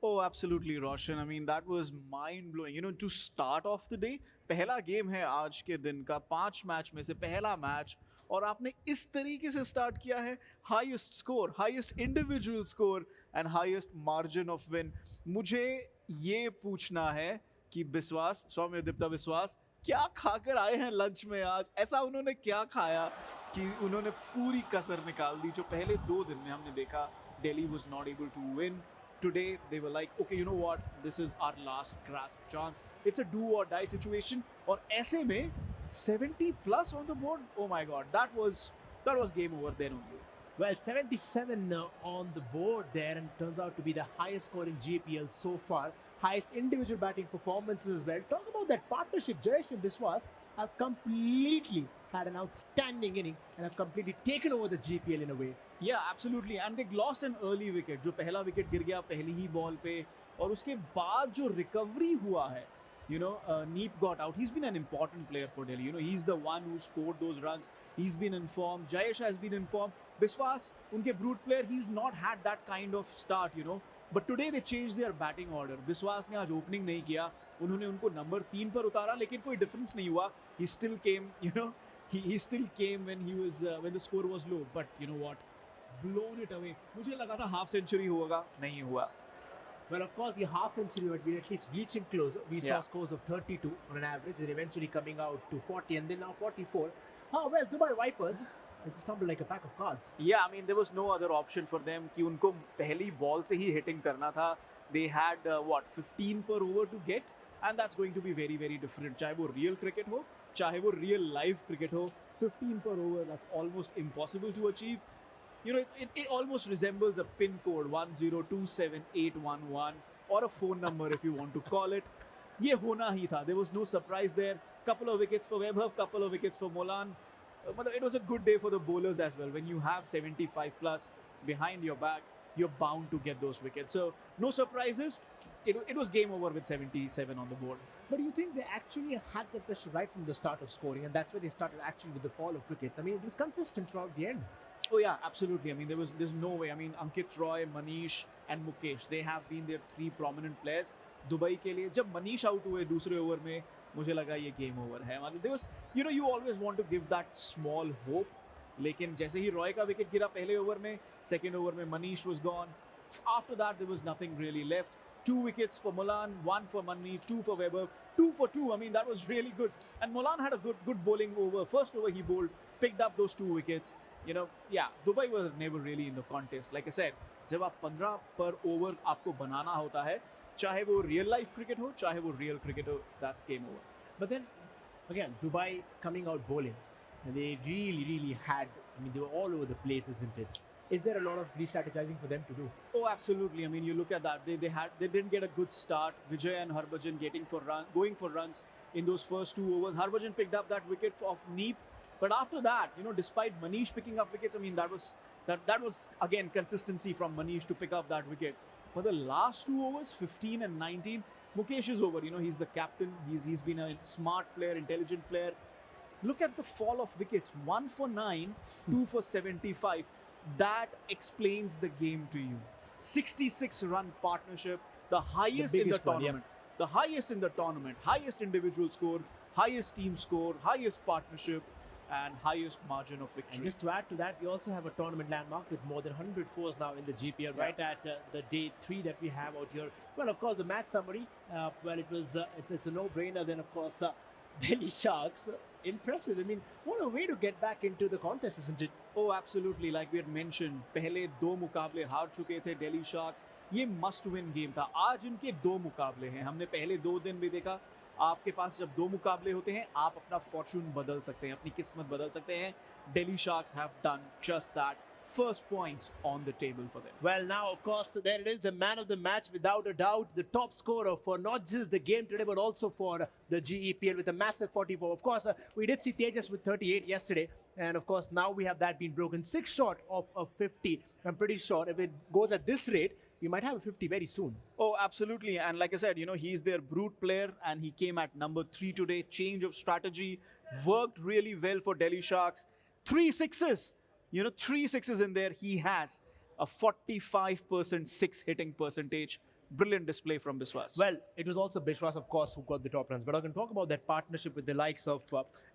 Oh, absolutely, Roshan. I mean, that was mind-blowing. You know, to start off the day, पहला game है आज के दिन का, 5 match में से पहला match, और आपने इस तरीके से स्टार्ट किया है, highest score, highest individual score and highest margin of win. मुझे ये पूछना है कि विश्वास, सौम्यदीप्ता विश्वास, क्या खाकर आए हैं लंच में आज? ऐसा उन्होंने क्या खाया कि उन्होंने पूरी कसर निकाल दी? जो पहले 2 दिन में हमने देखा Delhi was not able to win. Today they were like, okay, you know what, this is our last grasp chance. It's a do or die situation. और ऐसे में 70 plus on the board, oh my god, that was game over then only. Well, 77 on the board there, and turns out to be the highest scoring GEPL so far. Highest individual batting performances as well. Talk about that partnership. Jayesh and Biswas have completely had an outstanding inning and have completely taken over the GPL in a way. Yeah, absolutely. And they lost an early wicket. जो पहला wicket गिर गया पहली ही ball पे, और उसके बाद जो रिकवरी हुआ है, you know, Neep got out. He's been an important player for Delhi. You know, he's the one who scored those runs. He's been informed. Jayesh has been informed. Biswas, उनके brute player, he's not had that kind of start, you know. But today they changed their batting order. Biswas ने आज opening नहीं किया. उन्होंने उनको number 3 पर उतारा, लेकिन कोई difference नहीं हुआ. He still came, you know, he still came when he was when the score was low. But you know what? Blown it away. मुझे लगा था half century होगा, नहीं हुआ. Well, of course, the half century would be at least reaching close. We saw scores of 32 on an average, and eventually coming out to 40, and then now 44. Oh well, Dubai Vipers. It stumbled like a pack of cards. Yeah, I mean, there was no other option for them कि उनको पहली ball से ही hitting करना था. They had 15 per over to get, and that's going to be very, very different. चाहे वो real cricket हो, चाहे वो real live cricket हो, 15 per over, that's almost impossible to achieve. You know, it almost resembles a pin code 1027811 or a phone number if you want to call it. ये होना ही था. There was no surprise there. Couple of wickets for Vaibhav, couple of wickets for Molan. It was a good day for the bowlers as well. When you have 75 plus behind your back, you're bound to get those wickets. So no surprises. It was game over with 77 on the board. But do you think they actually had the pressure right from the start of scoring, and that's where they started actually with the fall of wickets? I mean, it was consistent throughout the end. Oh yeah, absolutely. I mean, there's no way. I mean, Ankit Roy, Manish and Mukesh, they have been their 3 prominent players. Dubai के लिए जब Manish out हुए दूसरे over में, मुझे लगा ये game over है. मतलब there was, you know, you always want to give that small hope. लेकिन जैसे ही रॉय का विकेट गिरा पहले ओवर में, सेकंड ओवर में Manish was gone. After that, there was nothing really left. 2 wickets for Molan, 1 for Manni, 2 for Weber, 2 for 2. I mean, that was really good. And Molan had a good bowling over. First over he bowled, picked up those 2 wickets. You know, yeah, Dubai was never really in the contest. Like I said, जब आप 15 पर over आपको बनाना होता है, चाहे वो real life cricket हो, चाहे वो real cricket हो, that's game over. But then, again, Dubai coming out bowling, and they really had, I mean, they were all over the place, isn't it? Is there a lot of re-strategizing for them to do? Oh, absolutely. I mean, you look at that. They didn't get a good start. Vijay and Harbhajan going for runs in those first 2 overs. Harbhajan picked up that wicket of Neep. But after that, you know, despite Manish picking up wickets, I mean, that was again consistency from Manish to pick up that wicket. But the last 2 overs, 15 and 19, Mukesh is over. You know, he's the captain. He's been a smart player, intelligent player. Look at the fall of wickets. 1 for 9, 2 for 75. That explains the game to you. 66-run partnership, the highest in the tournament. the highest in the tournament, highest individual score, highest team score, highest partnership, and highest margin of victory. And just to add to that, we also have a tournament landmark with more than 100 fours now in the GPL, right at the day 3 that we have out here. Well, of course, the match summary, well, it's a no-brainer. Then, of course, Delhi Sharks, impressive. I mean, what a way to get back into the contest, isn't it? Oh, absolutely. Like we had mentioned, पहले 2 मुकाबले हार चुके थे Delhi Sharks. ये must-win game था. आज इनके 2 मुकाबले हैं. हमने पहले 2 दिन भी देखा. आपके पास जब 2 मुकाबले होते हैं, आप अपना fortune बदल सकते हैं, अपनी किस्मत बदल सकते हैं. Delhi Sharks have done just that. First points on the table for them. Well, now, of course, there it is, the man of the match, without a doubt, the top scorer for not just the game today, but also for the GEPL with a massive 44. Of course, we did see Tejas with 38 yesterday, and of course, now we have that been broken. 6 short of a 50. I'm pretty sure if it goes at this rate, we might have a 50 very soon. Oh, absolutely. And like I said, you know, he's their brute player, and he came at number 3 today. Change of strategy, worked really well for Delhi Sharks. 3 sixes. You know, 3 sixes in there. He has a 45% 6 hitting percentage. Brilliant display from Biswas. Well, it was also Biswas, of course, who got the top runs. But I can talk about that partnership with the likes of,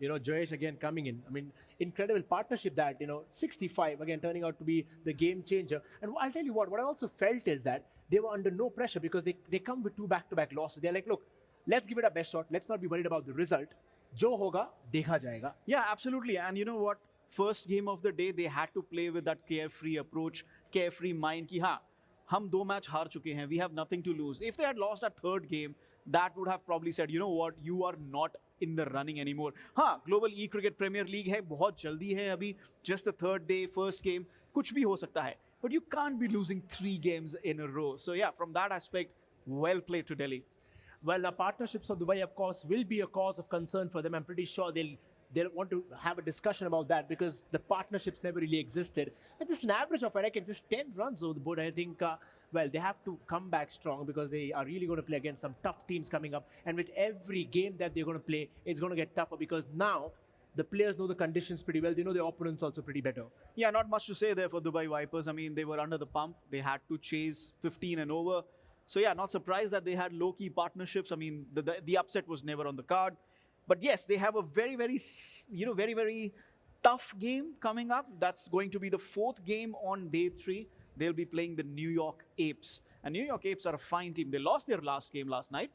Jayesh again coming in. I mean, incredible partnership that, 65, again, turning out to be the game changer. And I'll tell you what I also felt is that they were under no pressure because they come with 2 back-to-back losses. They're like, look, let's give it our best shot. Let's not be worried about the result. Jo hoga, dekha jayega. Yeah, absolutely. And you know what? First game of the day, they had to play with that carefree approach, carefree mind ki haan, hum 2 match haar chuke hain, we have nothing to lose. If they had lost that 3rd game, that would have probably said, you know what, you are not in the running anymore. Haan, Global E-Cricket Premier League hai, bahut jaldi hai abhi, just the 3rd day, first game, kuch bhi ho sakta hai. But you can't be losing 3 games in a row. So yeah, from that aspect, well played to Delhi. Well, the partnerships of Dubai, of course, will be a cause of concern for them. I'm pretty sure they'll want to have a discussion about that because the partnerships never really existed. And just an average of, I reckon, just 10 runs over the board. I think, they have to come back strong because they are really going to play against some tough teams coming up. And with every game that they're going to play, it's going to get tougher because now the players know the conditions pretty well. They know their opponents also pretty better. Yeah, not much to say there for Dubai Vipers. I mean, they were under the pump. They had to chase 15 and over. So yeah, not surprised that they had low-key partnerships. I mean, the upset was never on the card. But yes, they have a very, very tough game coming up. That's going to be the 4th game on day 3. They'll be playing the New York Apes. And New York Apes are a fine team. They lost their last game last night,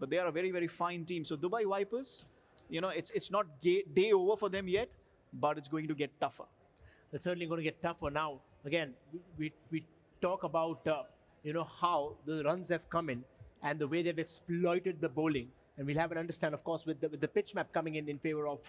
but they are a very, very fine team. So Dubai Vipers, it's not day over for them yet, but it's going to get tougher. It's certainly going to get tougher now. Again, we talk about, how the runs have come in and the way they've exploited the bowling. And we'll have an understand, of course, with the pitch map coming in favor of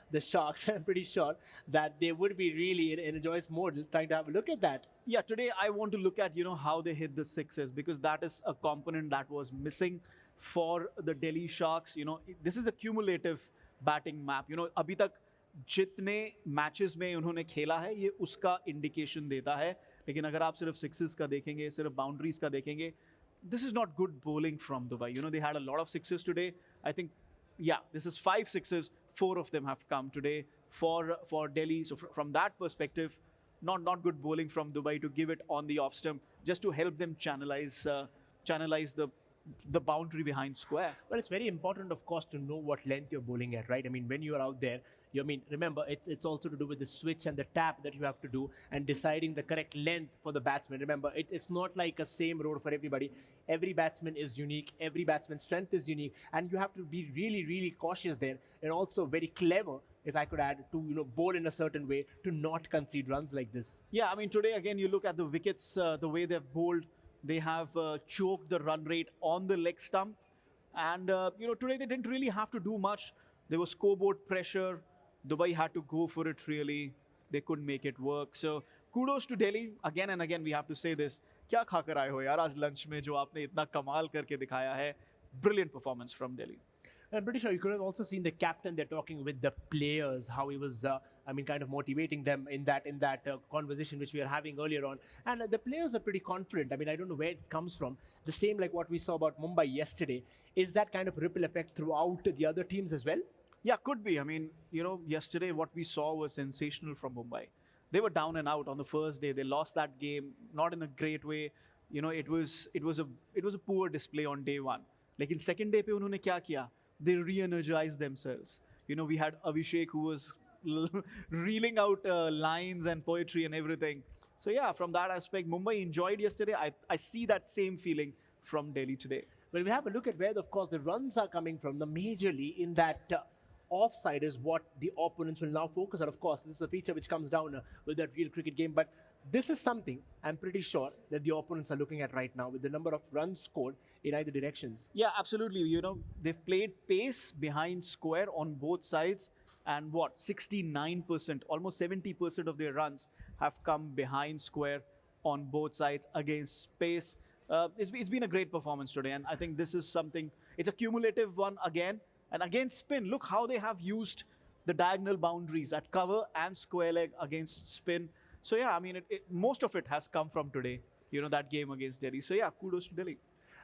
the Sharks. I'm pretty sure that they would be really in a joyous mode trying to have a look at that. Yeah, today I want to look at, how they hit the sixes because that is a component that was missing for the Delhi Sharks. This is a cumulative batting map. Abhi tak jitne matches mein unhone khela hai, ye uska indication deta hai. Lekin agar aap sirf sixes ka dekhenge, sirf boundaries ka dekhenge, this is not good bowling from Dubai. They had a lot of sixes today. I think, yeah, this is 5 sixes. 4 of them have come today for Delhi. So from that perspective, not good bowling from Dubai to give it on the off stump, just to help them channelize the boundary behind square. Well, it's very important, of course, to know what length you're bowling at, right? I mean, when you're out there, remember, it's also to do with the switch and the tap that you have to do and deciding the correct length for the batsman. Remember, it's not like a same road for everybody. Every batsman is unique. Every batsman's strength is unique. And you have to be really, really cautious there and also very clever, if I could add, to bowl in a certain way to not concede runs like this. Yeah, I mean, today, again, you look at the wickets, the way they've bowled. They have choked the run rate on the leg stump. And, today they didn't really have to do much. There was scoreboard pressure. Dubai had to go for it, really. They couldn't make it work. So, kudos to Delhi. Again and again, we have to say this. Kya kha kar aaye ho yaar, aaj lunch mein jo aapne itna kamal karke dikhaya hai. Brilliant performance from Delhi. I'm pretty sure you could have also seen the captain there talking with the players, how he was, kind of motivating them in that conversation which we were having earlier on. And the players are pretty confident. I don't know where it comes from. The same like what we saw about Mumbai yesterday. Is that kind of ripple effect throughout the other teams as well? Yeah, could be. Yesterday what we saw was sensational from Mumbai. They were down and out on the first day. They lost that game, not in a great way. It was a poor display on day 1. लेकिन second day पे उन्होंने क्या किया? They re-energized themselves. You know, we had Abhishek who was reeling out lines and poetry and everything. So yeah, from that aspect, Mumbai enjoyed yesterday. I see that same feeling from Delhi today. When we have a look at where, of course, the runs are coming from, the majorly in that offside is what the opponents will now focus on. Of course, this is a feature which comes down with that real cricket game, but this is something I'm pretty sure that the opponents are looking at right now with the number of runs scored in either directions. Yeah, absolutely. You know, they've played pace behind square on both sides, and what, 69%, almost 70% of their runs have come behind square on both sides against pace. It's been a great performance today, and I think this is something, it's a cumulative one again. And against spin, look how they have used the diagonal boundaries at cover and square leg against spin. So yeah, I mean, most of it has come from today, you know, that game against Delhi. So yeah, kudos to Delhi.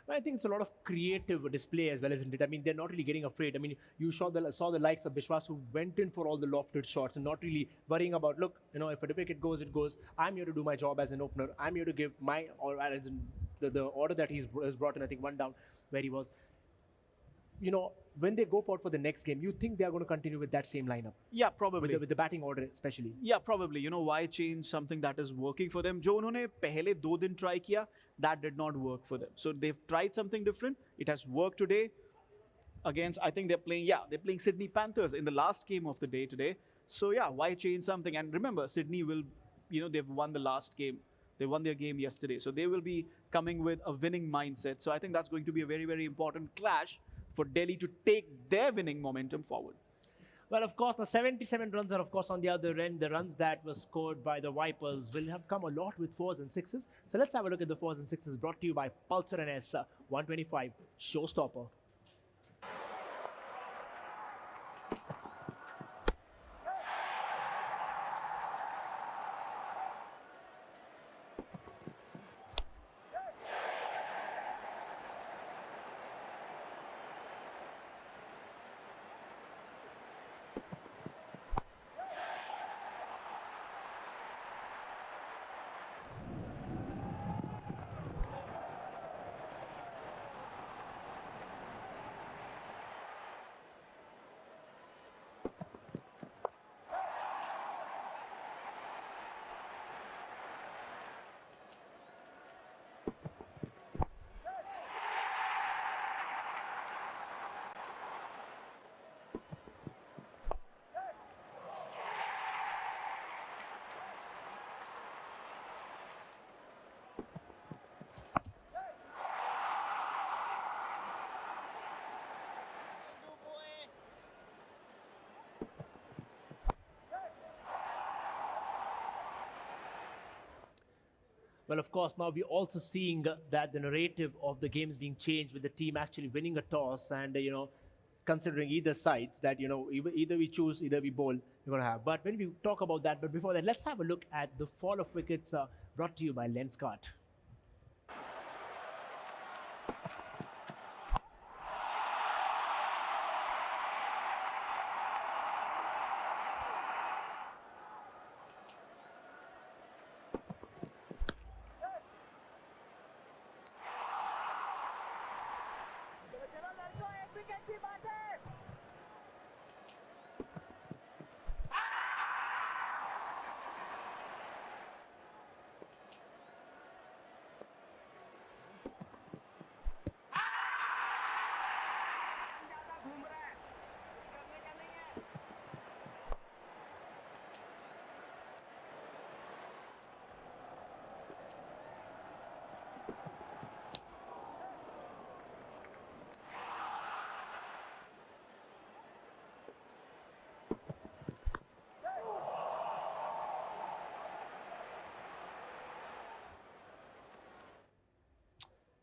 I think it's a lot of creative display as well, isn't it? I mean, they're not really getting afraid. I mean, you saw the likes of Bishwas who went in for all the lofted shots and not really worrying about, look, you know, if a wicket goes, it goes. I'm here to do my job as an opener. I'm here to give my, or as in the order that he's brought in, I think, one down where he was. You know, when they go forward for the next game, you think they are going to continue with that same lineup? Yeah, probably. With the batting order especially. Yeah, probably. You know, why change something that is working for them? जो उन्होंने पहले 2 दिन try किया, that did not work for them. So they've tried something different. It has worked today. Against, I think they're playing Sydney Panthers in the last game of the day today. So yeah, why change something? And remember, Sydney will, you know, they've won the last game. They won their game yesterday. So they will be coming with a winning mindset. So I think that's going to be a very, very important clash for Delhi to take their winning momentum forward. Well, of course, the 77 runs are, of course, on the other end. The runs that were scored by the Vipers will have come a lot with 4s and 6s. So let's have a look at the 4s and 6s brought to you by Pulsar NS 125 Showstopper. Well, of course, now we're also seeing that the narrative of the game is being changed with the team actually winning a toss and, you know, considering either sides that, you know, either we choose, either we bowl, we're going to have. But when we talk about that, but before that, let's have a look at the fall of wickets brought to you by lenskart.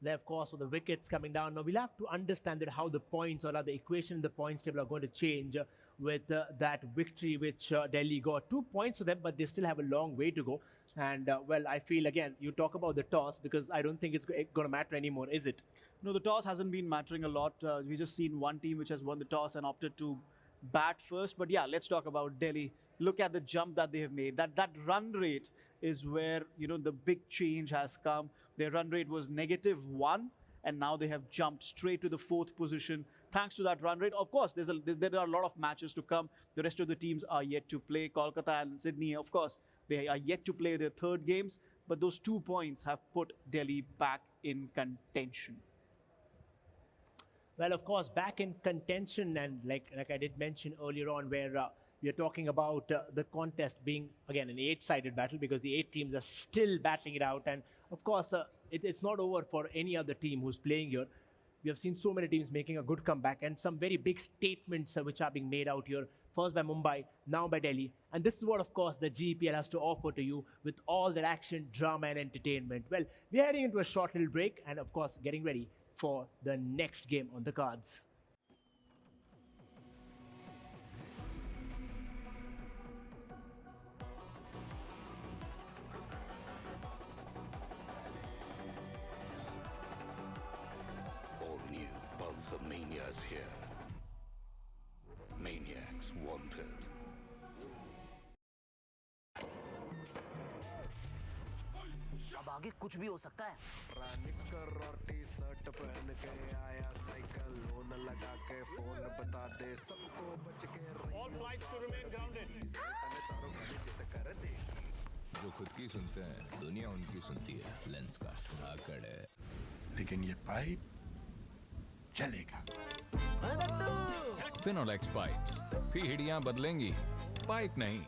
There, of course, with the wickets coming down. Now, we'll have to understand that how the points or the equation in the points table are going to change with that victory which Delhi got. 2 points for them, but they still have a long way to go. And, well, I feel, again, you talk about the toss because I don't think it's going to matter anymore, is it? No, the toss hasn't been mattering a lot. We've just seen one team which has won the toss and opted to bat first. But yeah, let's talk about Delhi. Look at the jump that they have made. That run rate is where, you know, the big change has come. Their run rate was -1, and now they have jumped straight to the 4th position thanks to that run rate. Of course, there are a lot of matches to come. The rest of the teams are yet to play. Kolkata and Sydney, of course, they are yet to play their 3rd games, but those 2 points have put Delhi back in contention. Well, of course, back in contention, and like I did mention earlier on, where we are talking about the contest being, again, an 8-sided battle, because the 8 teams are still battling it out. And of course, it's not over for any other team who's playing here. We have seen so many teams making a good comeback, and some very big statements which are being made out here. First by Mumbai, now by Delhi. And this is what, of course, the GEPL has to offer to you with all that action, drama, and entertainment. Well, we're heading into a short little break, and of course, getting ready for the next game on the cards. All new Pulsar Mania is here. Maniacs wanted. अब आगे कुछ भी हो सकता है। निकर और T-shirt पहन के आया साइकिल लोन लगा के फोन बता दे सबको बच के All flights to remain grounded. चारों खाली जिद कर देगी। जो खुद की सुनते हैं दुनिया उनकी सुनती है। lenskart आकड़ है। लेकिन ये पाइप चलेगा। finolex pipes पीढ़ियां बदलेंगी पाइप नहीं।